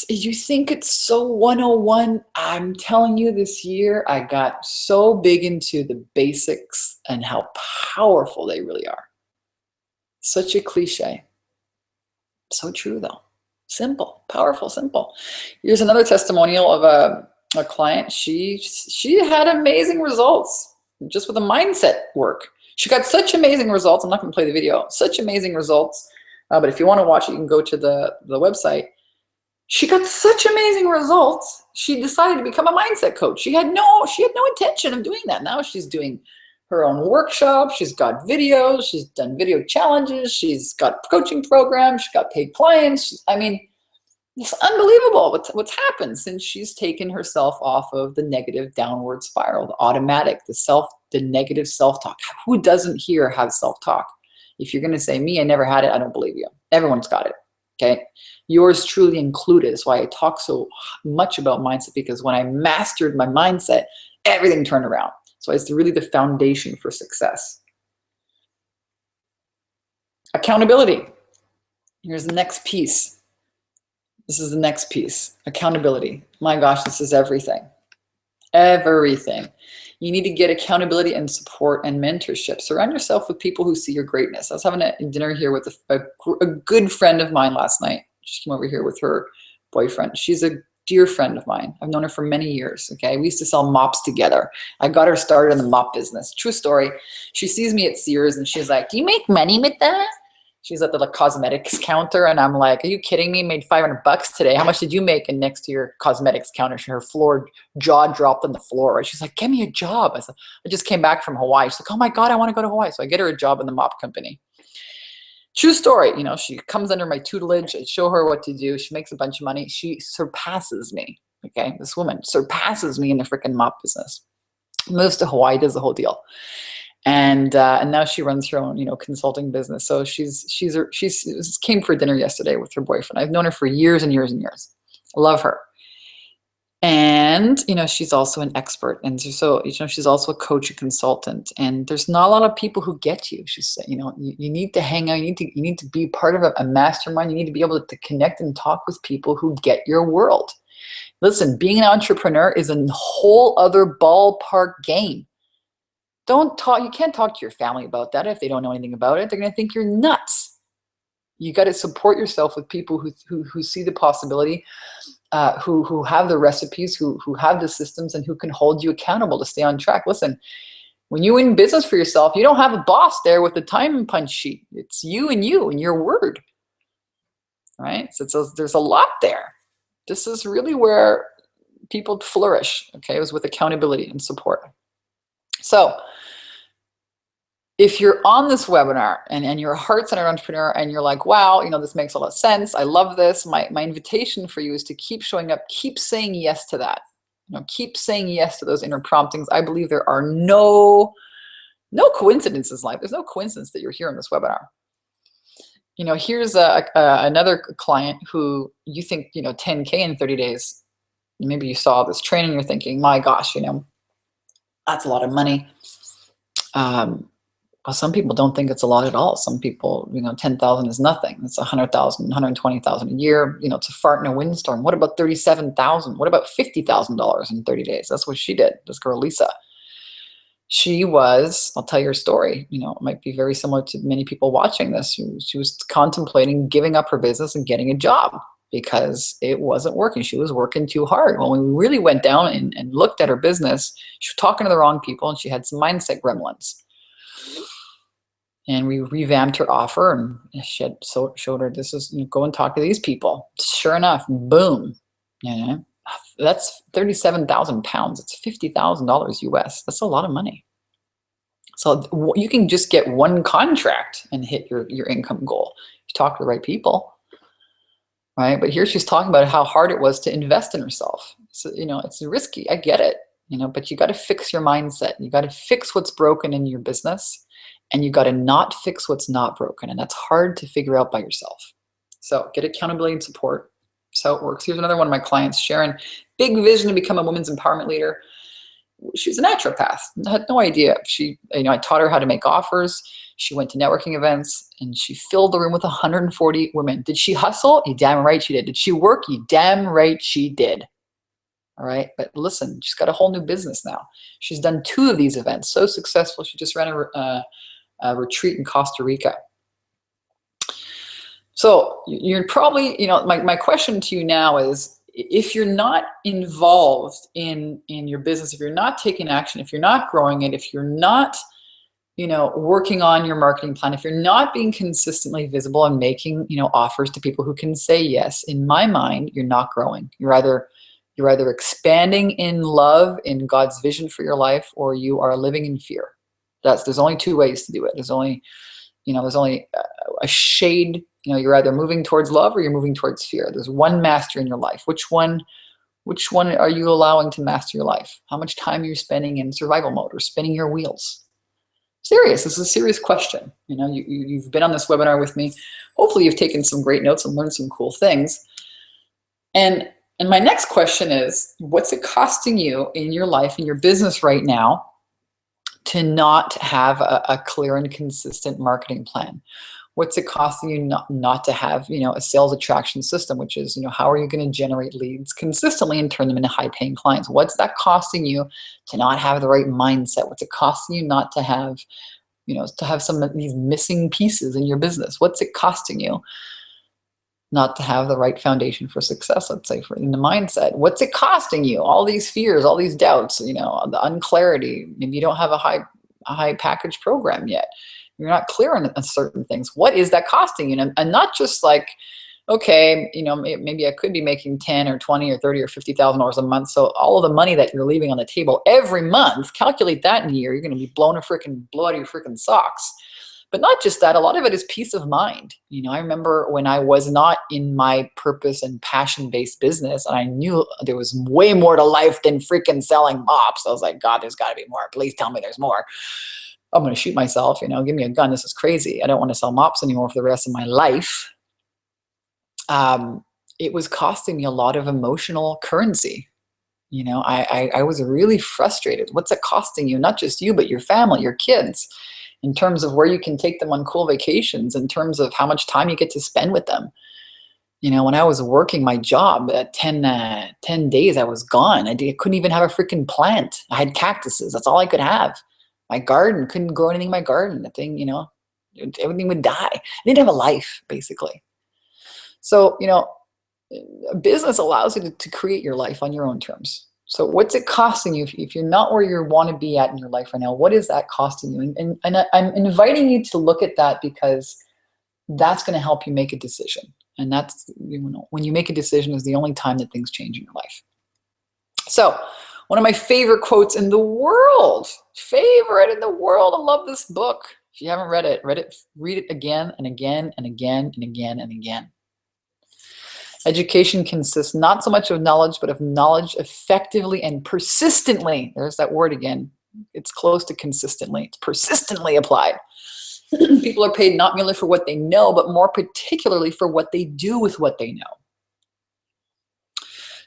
You think it's so 101. I'm telling you, this year I got so big into the basics and how powerful they really are. Such a cliche. So true though. Simple, powerful, simple. Here's another testimonial of a client. She had amazing results just with the mindset work. She got such amazing results. I'm not going to play the video. Such amazing results. But if you want to watch it, you can go to the website. She got such amazing results. She decided to become a mindset coach. She had no intention of doing that. Now she's doing her own workshops. She's got videos. She's done video challenges. She's got coaching programs. She's got paid clients. I mean, it's unbelievable what's happened since she's taken herself off of the negative downward spiral, the automatic, the negative self-talk. Who doesn't here have self-talk? If you're going to say, me, I never had it, I don't believe you. Everyone's got it. Okay. Yours truly included. That's why I talk so much about mindset, because when I mastered my mindset, everything turned around. So it's really the foundation for success. Accountability. Here's the next piece. This is the next piece. Accountability. My gosh, this is everything. Everything. You need to get accountability and support and mentorship. Surround yourself with people who see your greatness. I was having a dinner here with a good friend of mine last night. She came over here with her boyfriend. She's a dear friend of mine. I've known her for many years. Okay, we used to sell mops together. I got her started in the mop business. True story. She sees me at Sears and she's like, "Do you make money with that?" She's at the cosmetics counter, and I'm like, "Are you kidding me? Made $500 today. How much did you make?" And next to your cosmetics counter, her jaw dropped on the floor. Right? She's like, "Get me a job." I said, "I just came back from Hawaii." She's like, "Oh my God, I want to go to Hawaii." So I get her a job in the mop company. True story. You know, she comes under my tutelage. I show her what to do. She makes a bunch of money. She surpasses me. Okay, this woman surpasses me in the freaking mop business. Moves to Hawaii, does the whole deal. And now she runs her own, consulting business. So she's came for dinner yesterday with her boyfriend. I've known her for years and years and years. I love her. And, she's also an expert. And so, she's also a coach, a consultant. And there's not a lot of people who get you. She said, you need to hang out. You need to be part of a mastermind. You need to be able to connect and talk with people who get your world. Listen, being an entrepreneur is a whole other ballpark game. You can't talk to your family about that if they don't know anything about it. They're going to think you're nuts. You got to support yourself with people who see the possibility, who have the recipes, who have the systems, and who can hold you accountable to stay on track. Listen, when you're in business for yourself, you don't have a boss there with a time punch sheet. It's you and your word, right? So there's a lot there. This is really where people flourish, okay? It was with accountability and support. So if you're on this webinar and you're a heart-centered entrepreneur and you're like, wow, this makes a lot of sense. I love this. My invitation for you is to keep showing up, keep saying yes to that. Keep saying yes to those inner promptings. I believe there are no coincidences in life. There's no coincidence that you're here on this webinar. Here's another client who you think, 10K in 30 days. Maybe you saw this training, you're thinking, my gosh, that's a lot of money. Well, some people don't think it's a lot at all. Some people, 10,000 is nothing. It's 100,000, 120,000 a year. It's a fart in a windstorm. What about 37,000? What about $50,000 in 30 days? That's what she did. This girl, Lisa. I'll tell you her story. It might be very similar to many people watching this. She was contemplating giving up her business and getting a job because it wasn't working. She was working too hard. When we really went down and looked at her business, she was talking to the wrong people and she had some mindset gremlins. And we revamped her offer and showed her, this is, go and talk to these people. Sure enough, boom. That's 37,000 pounds. It's $50,000 US. That's a lot of money. So you can just get one contract and hit your income goal. You talk to the right people, right? But here she's talking about how hard it was to invest in herself. So, it's risky. I get it, but you got to fix your mindset. You got to fix what's broken in your business. And you got to not fix what's not broken. And that's hard to figure out by yourself. So get accountability and support. That's how it works. Here's another one of my clients, Sharon. Big vision to become a women's empowerment leader. she was a naturopath. I had no idea. I taught her how to make offers. She went to networking events and she filled the room with 140 women. Did she hustle? You damn right she did. Did she work? You damn right she did. All right. But listen, she's got a whole new business now. She's done 2 of these events. So successful. She just ran a retreat in Costa Rica. So you're probably, my question to you now is, if you're not involved in your business, if you're not taking action, if you're not growing it, if you're not, working on your marketing plan, if you're not being consistently visible and making, offers to people who can say yes, in my mind, you're not growing. You're either expanding in love, in God's vision for your life, or you are living in fear. There's only 2 ways to do it. There's only a shade. You're either moving towards love or you're moving towards fear. There's one master in your life. Which one are you allowing to master your life? How much time are you spending in survival mode or spinning your wheels? Serious. This is a serious question. You've been on this webinar with me. Hopefully you've taken some great notes and learned some cool things. And my next question is, what's it costing you in your life, in your business right now, to not have a clear and consistent marketing plan? What's it costing you not to have, a sales attraction system, which is, how are you going to generate leads consistently and turn them into high-paying clients? What's that costing you to not have the right mindset? What's it costing you not to have, to have some of these missing pieces in your business? What's it costing you not to have the right foundation for success, let's say, in the mindset? What's it costing you? All these fears, all these doubts, the unclarity. Maybe you don't have a high package program yet. You're not clear on certain things. What is that costing you? And not just like, okay, maybe I could be making 10 or 20 or 30 or $50,000 a month. So all of the money that you're leaving on the table every month, calculate that in a year, you're going to be blow out of your freaking socks. But not just that, a lot of it is peace of mind. I remember when I was not in my purpose and passion-based business, and I knew there was way more to life than freaking selling mops. I was like, God, there's got to be more. Please tell me there's more. I'm going to shoot myself, give me a gun. This is crazy. I don't want to sell mops anymore for the rest of my life. It was costing me a lot of emotional currency. I was really frustrated. What's it costing you? Not just you, but your family, your kids, in terms of where you can take them on cool vacations, in terms of how much time you get to spend with them. When I was working my job at 10 days, I was gone. I couldn't even have a freaking plant. I had cactuses. That's all I could have. My garden, couldn't grow anything in my garden. The thing, everything would die. I didn't have a life, basically. So, a business allows you to create your life on your own terms. So what's it costing you if you're not where you want to be at in your life right now? What is that costing you? And I'm inviting you to look at that, because that's going to help you make a decision. And that's, when you make a decision is the only time that things change in your life. So one of my favorite quotes in the world, I love this book. If you haven't read it, read it again and again and again and again and again. Education consists not so much of knowledge, but of knowledge effectively and persistently. There's that word again. It's close to consistently. It's persistently applied. People are paid not merely for what they know, but more particularly for what they do with what they know.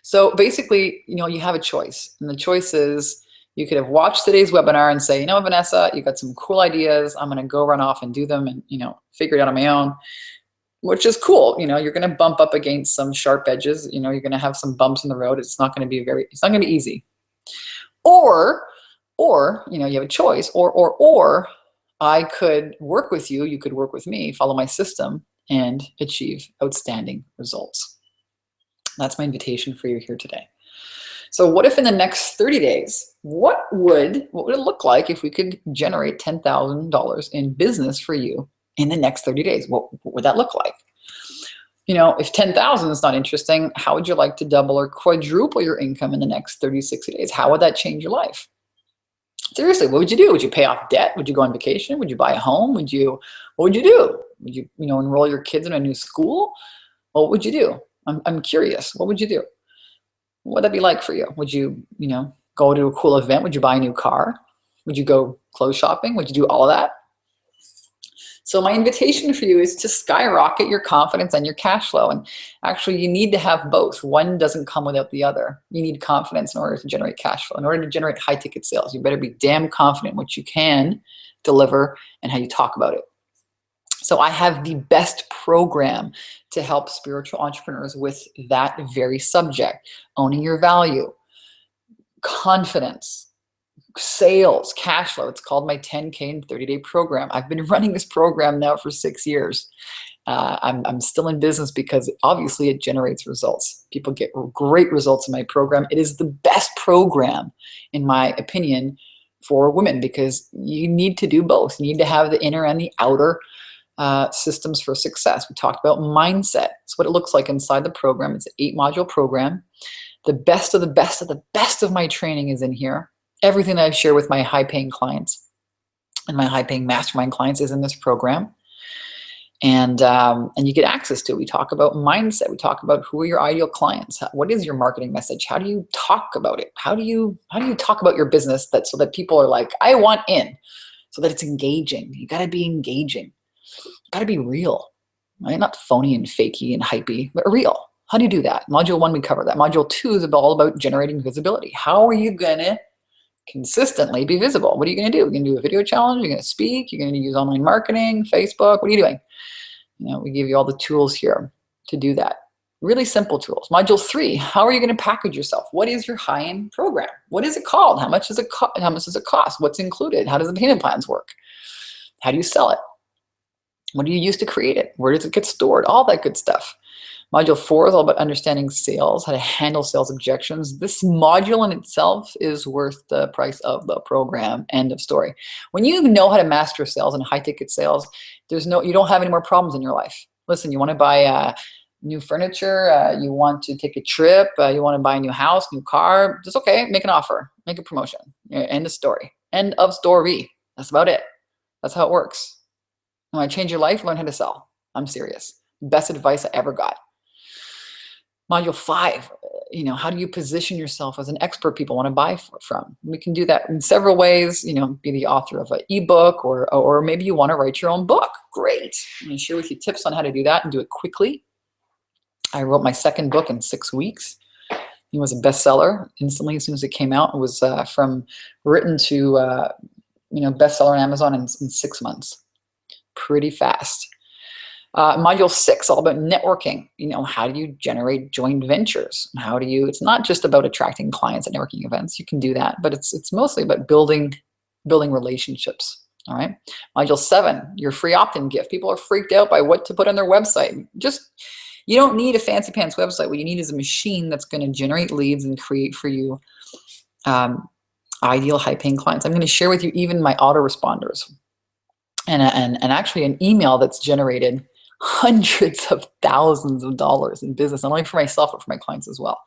So basically, you have a choice. And the choice is, you could have watched today's webinar and say, Vanessa, you got some cool ideas. I'm going to go run off and do them and, figure it out on my own, which is cool. You're going to bump up against some sharp edges. You're going to have some bumps in the road. It's not going to be easy. Or, you have a choice, or I could work with you. You could work with me, follow my system, and achieve outstanding results. That's my invitation for you here today. So what if in the next 30 days, what would it look like if we could generate $10,000 in business for you in the next 30 days? What would that look like? If 10,000 is not interesting, how would you like to double or quadruple your income in the next 30, 60 days? How would that change your life? Seriously, what would you do? Would you pay off debt? Would you go on vacation? Would you buy a home? What would you do? Would you, enroll your kids in a new school? What would you do? I'm curious. What would you do? What would that be like for you? Would you, go to a cool event? Would you buy a new car? Would you go clothes shopping? Would you do all of that? So my invitation for you is to skyrocket your confidence and your cash flow. And actually, you need to have both. One doesn't come without the other. You need confidence in order to generate cash flow. In order to generate high ticket sales, you better be damn confident in what you can deliver and how you talk about it. So I have the best program to help spiritual entrepreneurs with that very subject: owning your value, confidence, sales, cash flow. It's called my 10K in 30-day program. I've been running this program now for 6 years. I'm still in business because obviously it generates results. People get great results in my program. It is the best program, in my opinion, for women, because you need to do both. You need to have the inner and the outer systems for success. We talked about mindset. It's what it looks like inside the program. It's an 8-module program. The best of the best of the best of my training is in here. Everything that I share with my high-paying clients and my high-paying mastermind clients is in this program. And you get access to it. We talk about mindset. We talk about who are your ideal clients. What is your marketing message? How do you talk about it? How do you talk about your business so that people are like, I want in, so that it's engaging. You got to be engaging. You got to be real, right? Not phony and fakey and hypey, but real. How do you do that? Module 1, we cover that. Module 2 is all about generating visibility. How are you going to consistently be visible? What are you going to do? You're going to do a video challenge? You're going to speak? You're going to use online marketing, Facebook? What are you doing? We give you all the tools here to do that. Really simple tools. Module 3, how are you going to package yourself? What is your high-end program? What is it called? How much does it cost? What's included? How does the payment plans work? How do you sell it? What do you use to create it? Where does it get stored? All that good stuff. Module 4 is all about understanding sales, how to handle sales objections. This module in itself is worth the price of the program. End of story. When you know how to master sales and high ticket sales, you don't have any more problems in your life. Listen, you want to buy new furniture, you want to take a trip, you want to buy a new house, new car, just okay, make an offer, make a promotion. End of story. End of story. That's about it. That's how it works. You want to change your life? Learn how to sell. I'm serious. Best advice I ever got. Module 5, how do you position yourself as an expert people want to buy from? We can do that in several ways. Be the author of an ebook, or maybe you want to write your own book. Great. I'm going to share with you tips on how to do that and do it quickly. I wrote my second book in 6 weeks. It was a bestseller instantly as soon as it came out. It was from written to bestseller on Amazon in 6 months. Pretty fast. Module 6, all about networking. How do you generate joint ventures? It's not just about attracting clients at networking events. You can do that, but it's mostly about building relationships. All right. Module 7, your free opt-in gift. People are freaked out by what to put on their website. You don't need a fancy pants website. What you need is a machine that's going to generate leads and create for you ideal high-paying clients. I'm going to share with you even my autoresponders and actually an email that's generated hundreds of thousands of dollars in business, not only for myself, but for my clients as well.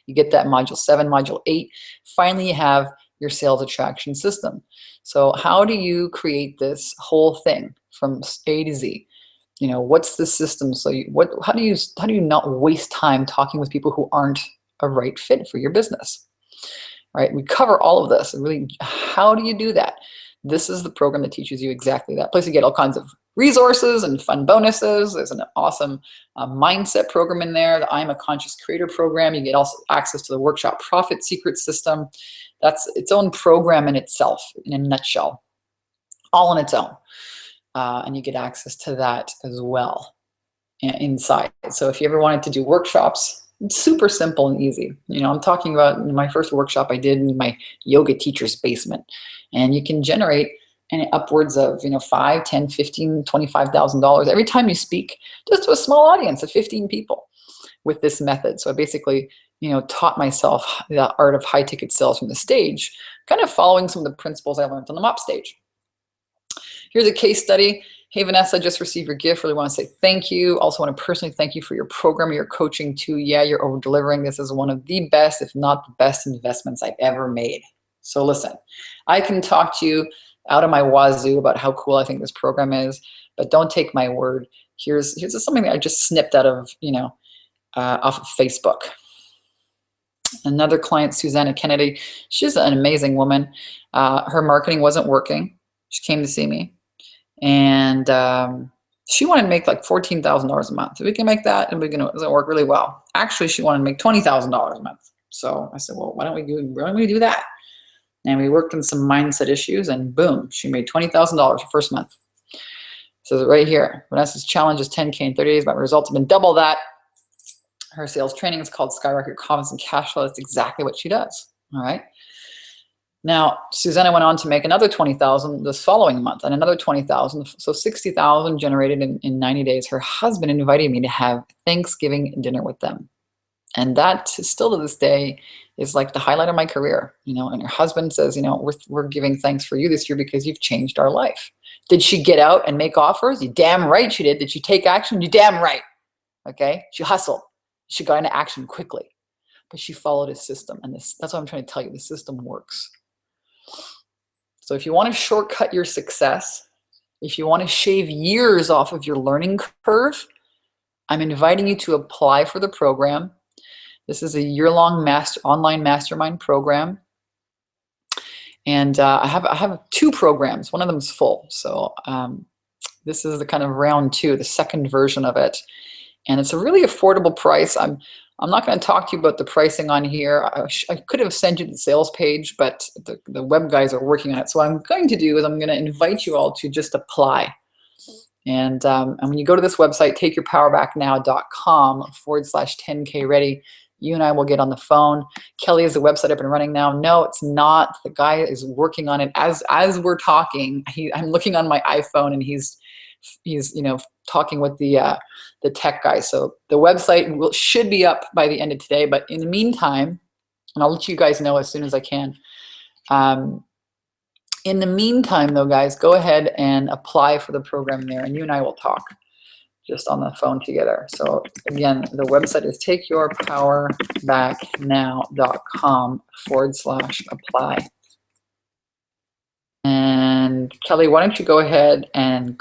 You get that module 7, module 8. Finally, you have your sales attraction system. So how do you create this whole thing from A to Z? What's the system? So how do you not waste time talking with people who aren't a right fit for your business? Right? We cover all of this. And really, how do you do that? This is the program that teaches you exactly that. Plus, you get all kinds of resources and fun bonuses. There's an awesome mindset program in there, the I'm a Conscious Creator program. You get also access to the workshop Profit Secret System. That's its own program in itself, in a nutshell, all on its own. And you get access to that as well inside. So if you ever wanted to do workshops, it's super simple and easy. I'm talking about my first workshop I did in my yoga teacher's basement. And you can generate upwards of $5, $10, $15, $25,000 every time you speak, just to a small audience of 15 people with this method. So I basically, taught myself the art of high ticket sales from the stage, kind of following some of the principles I learned on the MOP stage. Here's a case study. Hey, Vanessa, just received your gift. Really want to say thank you. Also want to personally thank you for your program, your coaching too. Yeah, you're over delivering. This is one of the best, if not the best investments I've ever made. So listen, I can talk to you out of my wazoo about how cool I think this program is, but don't take my word. Here's something that I just snipped out of, off of Facebook. Another client, Susanna Kennedy, she's an amazing woman. Her marketing wasn't working. She came to see me. And she wanted to make like $14,000 a month. If we can make that, and it'll work really well. Actually, she wanted to make $20,000 a month. So I said, well, why don't we do that? And we worked on some mindset issues, and boom, she made $20,000 her first month. So right here, Vanessa's challenge is 10K in 30 days. My results have been double that. Her sales training is called Skyrocket Your Confidence and Cash Flow. That's exactly what she does. All right. Now, Susanna went on to make another 20,000 this following month, and another 20,000. So 60,000 generated in 90 days. Her husband invited me to have Thanksgiving dinner with them. And that still to this day is like the highlight of my career, you know. And her husband says, you know, we're giving thanks for you this year because you've changed our life. Did she get out and make offers? You damn right she did. Did she take action? You damn right. Okay. She hustled. She got into action quickly, but she followed his system. And that's what I'm trying to tell you. The system works. So if you want to shortcut your success, if you want to shave years off of your learning curve, I'm inviting you to apply for the program. This is a year-long online mastermind program. And I have 2 programs. One of them is full. So this is the kind of round 2, the second version of it. And it's a really affordable price. I'm not going to talk to you about the pricing on here. I could have sent you the sales page, but the web guys are working on it. So what I'm going to do is I'm going to invite you all to just apply. And when you go to this website, takeyourpowerbacknow.com/10K ready, you and I will get on the phone. Kelly, is the website up and running now? No, it's not. The guy is working on it as we're talking. I'm looking on my iPhone, and he's you know, talking with the tech guy. So the website should be up by the end of today. But in the meantime, and I'll let you guys know as soon as I can. In the meantime, though, guys, go ahead and apply for the program there, and you and I will talk just on the phone together. So again, the website is takeyourpowerbacknow.com/apply. And Kelly, why don't you go ahead and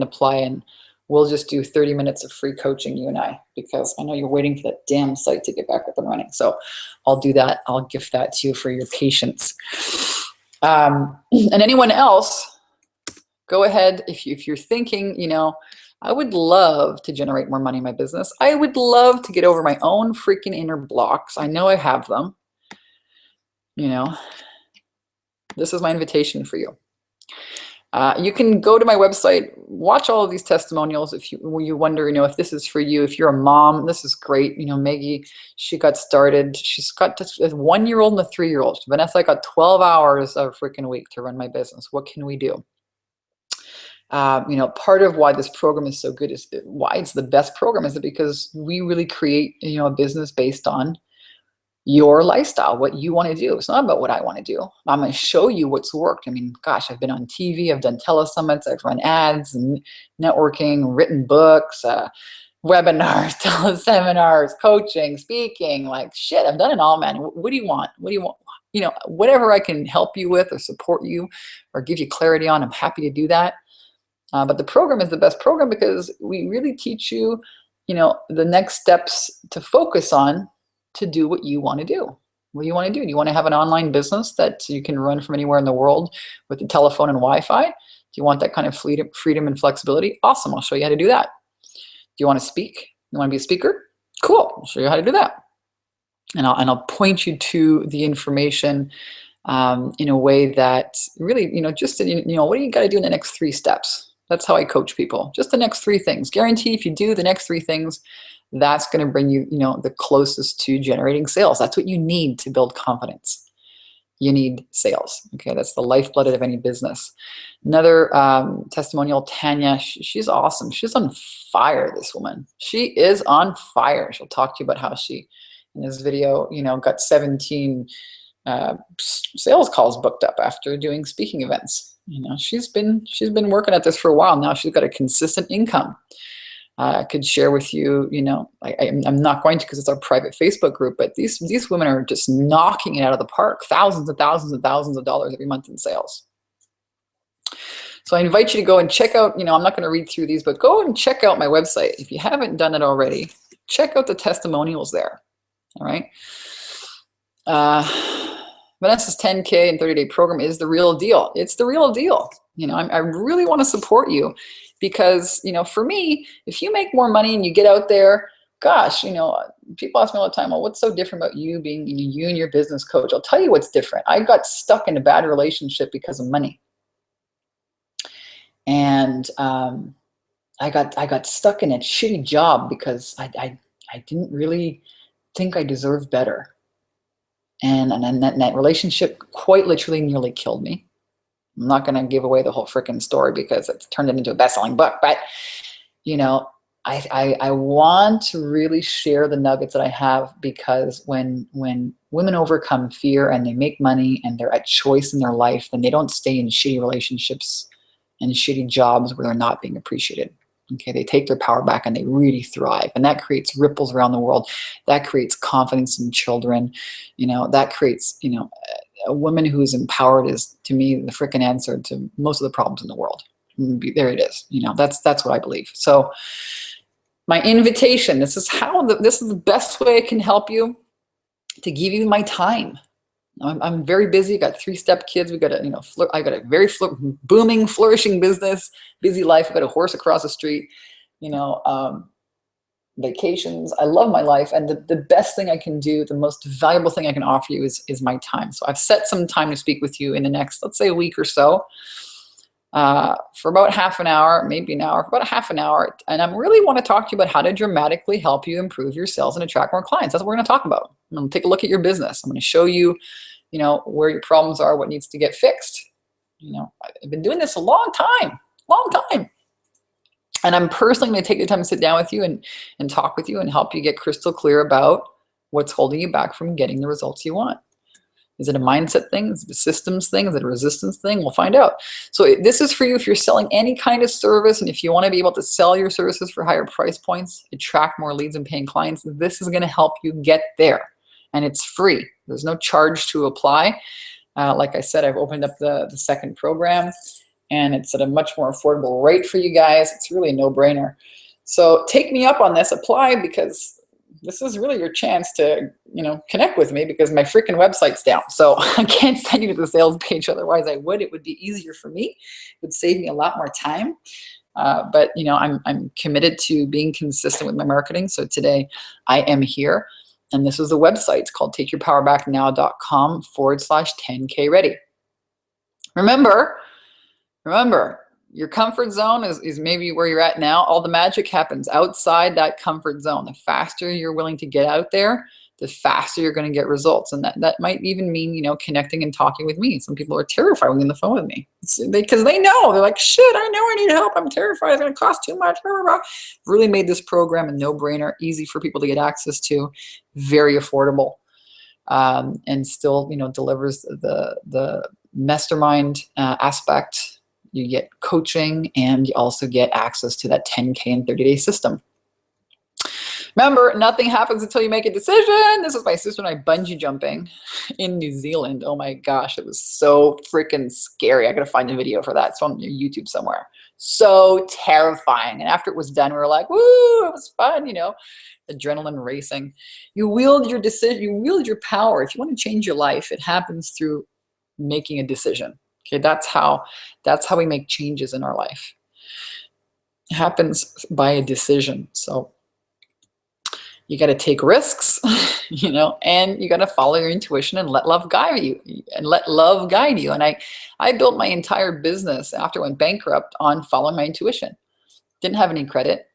apply, and we'll just do 30 minutes of free coaching, you and I, because I know you're waiting for that damn site to get back up and running. So I'll do that. I'll gift that to you for your patience. And anyone else, go ahead. If you're thinking, you know, I would love to generate more money in my business. I would love to get over my own freaking inner blocks. I know I have them. You know, this is my invitation for you. You can go to my website, watch all of these testimonials if you wonder, you know, if this is for you. If you're a mom, this is great. You know, Maggie, she got started. She's got a 1-year-old and a 3-year-old. Vanessa, I got 12 hours a freaking week to run my business. What can we do? You know, part of why this program is so good is why it's the best program is because we really create, you know, a business based on your lifestyle, what you want to do. It's not about what I want to do. I'm going to show you what's worked. I mean, gosh, I've been on TV, I've done telesummits, I've run ads and networking, written books, webinars, teleseminars, coaching, speaking, like shit, I've done it all, man. What do you want? What do you want? You know, whatever I can help you with or support you or give you clarity on, I'm happy to do that. But the program is the best program because we really teach you, you know, the next steps to focus on to do what you want to do. What do you want to do? Do you want to have an online business that you can run from anywhere in the world with a telephone and Wi-Fi? Do you want that kind of freedom and flexibility? Awesome. I'll show you how to do that. Do you want to speak? You want to be a speaker? Cool. I'll show you how to do that. And I'll point you to the information in a way that really, you know, just, you know, what do you got to do in the next 3 steps? That's how I coach people. Just the next 3 things. Guarantee if you do the next 3 things, that's going to bring you, you know, the closest to generating sales. That's what you need to build confidence. You need sales. Okay, that's the lifeblood of any business. Another testimonial, Tanya, she's awesome. She's on fire, this woman. She is on fire. She'll talk to you about how she, in this video, you know, got 17 sales calls booked up after doing speaking events. You know, she's been working at this for a while now. She's got a consistent income. I could share with you, you know, I'm not going to because it's our private Facebook group, but these women are just knocking it out of the park, thousands and thousands and thousands of dollars every month in sales. So I invite you to go and check out, you know, I'm not going to read through these, but go and check out my website. If you haven't done it already, check out the testimonials there. All right. Vanessa's 10K and 30-day program is the real deal. It's the real deal. You know, I really want to support you because, you know, for me, if you make more money and you get out there, gosh, you know, people ask me all the time, well, what's so different about you being you and your business coach? I'll tell you what's different. I got stuck in a bad relationship because of money. And I got stuck in a shitty job because I didn't really think I deserved better. And that relationship quite literally nearly killed me. I'm not going to give away the whole freaking story because it's turned it into a best-selling book. But, you know, I want to really share the nuggets that I have, because when women overcome fear and they make money and they're at choice in their life, then they don't stay in shitty relationships and shitty jobs where they're not being appreciated. Okay, they take their power back and they really thrive, and that creates ripples around the world. That creates confidence in children. You know, that creates, you know, a woman who is empowered is, to me, the freaking answer to most of the problems in the world. There it is. You know, that's what I believe. So my invitation, this is the best way I can help you, to give you my time. I'm very busy. I got 3-step kids. We got a, you know, I got a very booming, flourishing business, busy life. I got a horse across the street, you know, vacations. I love my life. And the best thing I can do, the most valuable thing I can offer you is my time. So I've set some time to speak with you in the next, let's say, a week or so, for about half an hour, maybe an hour, for about a half an hour. And I really want to talk to you about how to dramatically help you improve your sales and attract more clients. That's what we're going to talk about. I'm going to take a look at your business. I'm going to show you, you know, where your problems are, what needs to get fixed. You know, I've been doing this a long time. And I'm personally going to take the time to sit down with you and talk with you and help you get crystal clear about what's holding you back from getting the results you want. Is it a mindset thing? Is it a systems thing? Is it a resistance thing? We'll find out. So this is for you if you're selling any kind of service, and if you want to be able to sell your services for higher price points, attract more leads and paying clients, this is going to help you get there. And it's free. There's no charge to apply. Like I said, I've opened up the second program, and it's at a much more affordable rate for you guys. It's really a no-brainer. So take me up on this, apply, because this is really your chance to, you know, connect with me, because my freaking website's down. So I can't send you to the sales page. Otherwise I would. It would be easier for me. It would save me a lot more time. But, you know, I'm committed to being consistent with my marketing. So today I am here. And this is the website. It's called takeyourpowerbacknow.com/10K ready. Remember, your comfort zone is maybe where you're at now. All the magic happens outside that comfort zone. The faster you're willing to get out there, the faster you're going to get results. And that might even mean, you know, connecting and talking with me. Some people are terrified when on the phone with me because they know, they're like, shit, I know I need help. I'm terrified. It's going to cost too much. Blah, blah, blah. Really made this program a no-brainer, easy for people to get access to, very affordable, and still, you know, delivers the mastermind aspect. You get coaching, and you also get access to that 10K and 30-day system. Remember, nothing happens until you make a decision. This is my sister and I bungee jumping in New Zealand. Oh my gosh, it was so freaking scary. I gotta find a video for that. It's on YouTube somewhere. So terrifying. And after it was done, we were like, woo, it was fun, you know, adrenaline racing. You wield your decision, you wield your power. If you want to change your life, it happens through making a decision. Okay, that's how we make changes in our life. It happens by a decision. So you got to take risks, you know, and you got to follow your intuition and let love guide you. And I built my entire business after I went bankrupt on following my intuition. Didn't have any credit.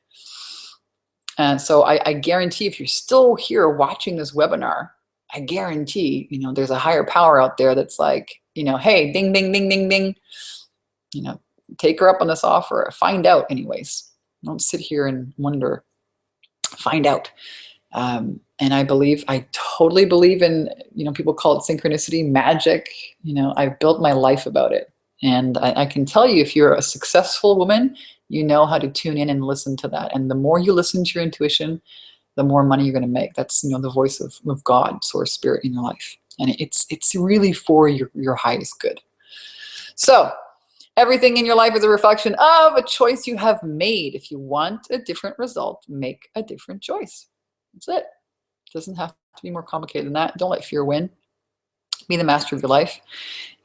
And so I guarantee, if you're still here watching this webinar, I guarantee, you know, there's a higher power out there that's like, you know, hey, ding, ding, ding, ding, ding, you know, take her up on this offer. Find out anyways. Don't sit here and wonder. Find out. And I totally believe in, you know, people call it synchronicity, magic. You know, I've built my life about it. And I can tell you, if you're a successful woman, you know how to tune in and listen to that. And the more you listen to your intuition, the more money you're going to make. That's, you know, the voice of God, source, spirit in your life. And it's really for your highest good. So everything in your life is a reflection of a choice you have made. If you want a different result, make a different choice. That's it. It doesn't have to be more complicated than that. Don't let fear win. Be the master of your life.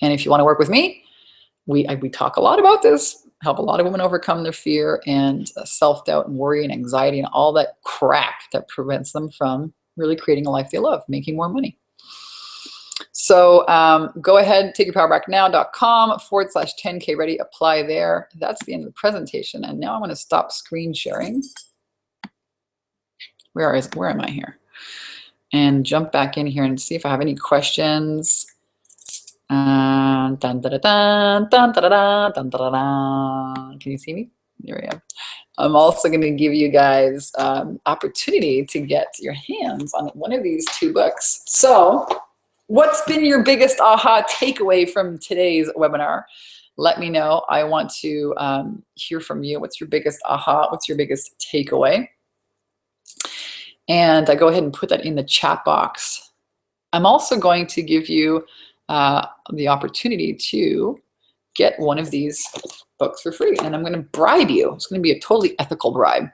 And if you want to work with me, we talk a lot about this, help a lot of women overcome their fear and self-doubt and worry and anxiety and all that crap that prevents them from really creating a life they love, making more money. So go ahead, takeyourpowerbacknow.com/10K ready, apply there. That's the end of the presentation. And now I'm going to stop screen sharing. Where am I here? And jump back in here and see if I have any questions. Dun, dun, dun, dun, dun, dun, dun, dun, dun, dun. Can you see me? There we go. I'm also going to give you guys opportunity to get your hands on one of these 2 books. So what's been your biggest aha takeaway from today's webinar? Let me know. I want to hear from you. What's your biggest aha? What's your biggest takeaway? And I go ahead and put that in the chat box. I'm also going to give you the opportunity to get one of these books for free, and I'm going to bribe you. It's going to be a totally ethical bribe.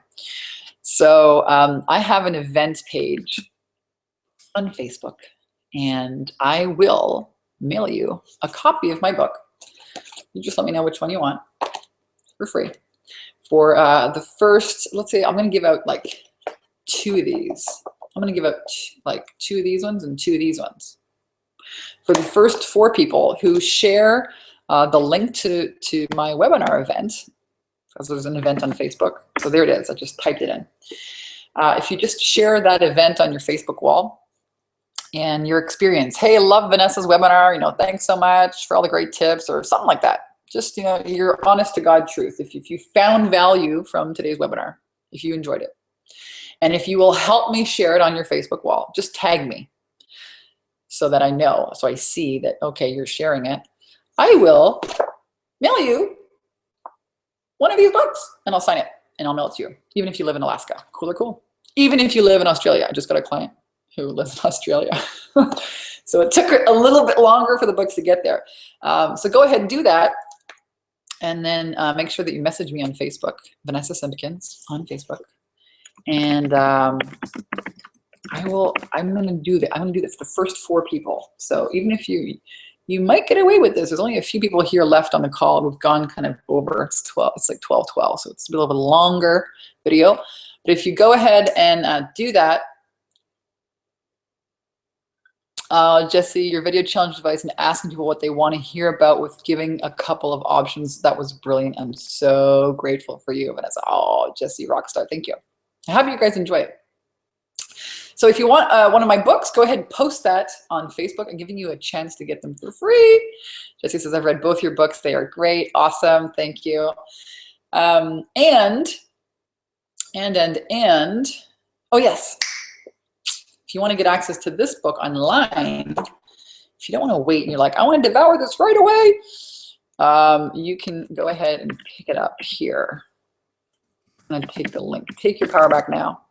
So I have an event page on Facebook, and I will mail you a copy of my book. You just let me know which one you want for free. For the first, let's say I'm going to give out like 2 of these. I'm going to give out like 2 of these ones and 2 of these ones. For the first 4 people who share the link to my webinar event, because there's an event on Facebook. So there it is. I just typed it in. If you just share that event on your Facebook wall and your experience, hey, love Vanessa's webinar, thanks so much for all the great tips, or something like that. Just, your honest to God truth. If you found value from today's webinar, if you enjoyed it. And if you will help me share it on your Facebook wall, just tag me so that I know, so I see that, okay, you're sharing it. I will mail you one of these books and I'll sign it and I'll mail it to you, even if you live in Alaska. Cool or cool? Even if you live in Australia. I just got a client who lives in Australia. So it took a little bit longer for the books to get there. So go ahead and do that. And then make sure that you message me on Facebook, Vanessa Simpkins on Facebook. And I'm gonna do that. I'm gonna do this for the first 4 people. So even if you might get away with this, there's only a few people here left on the call. We've gone kind of over. It's like 12:12, so it's a bit of a longer video. But if you go ahead and do that, Jesse, your video challenge advice and asking people what they want to hear about with giving a couple of options. That was brilliant. I'm so grateful for you, Vanessa. Oh, Jesse, rockstar. Thank you. I hope you guys enjoy it. So if you want one of my books, go ahead and post that on Facebook. I'm giving you a chance to get them for free. Jesse says, I've read both your books. They are great. Awesome. Thank you. Oh, yes. If you want to get access to this book online, if you don't want to wait and you're like, I want to devour this right away, you can go ahead and pick it up here. I'm going to take the link. Take your power back now.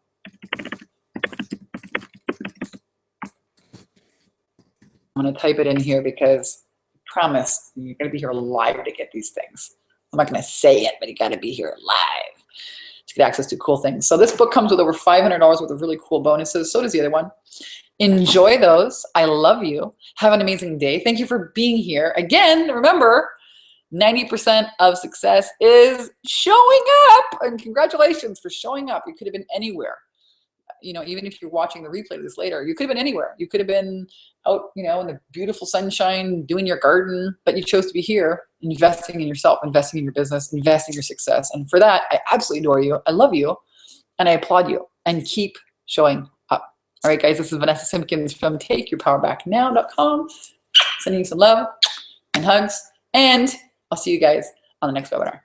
I'm going to type it in here because I promise you're going to be here live to get these things. I'm not going to say it, but you got to be here live to get access to cool things. So this book comes with over $500 worth of really cool bonuses. So does the other one. Enjoy those. I love you. Have an amazing day. Thank you for being here. Again, remember, 90% of success is showing up. And congratulations for showing up. You could have been anywhere. Even if you're watching the replay of this later, you could have been anywhere. You could have been out, in the beautiful sunshine, doing your garden, but you chose to be here, investing in yourself, investing in your business, investing in your success. And for that, I absolutely adore you. I love you, and I applaud you, and keep showing up. All right, guys, this is Vanessa Simpkins from takeyourpowerbacknow.com. Sending you some love and hugs, and I'll see you guys on the next webinar.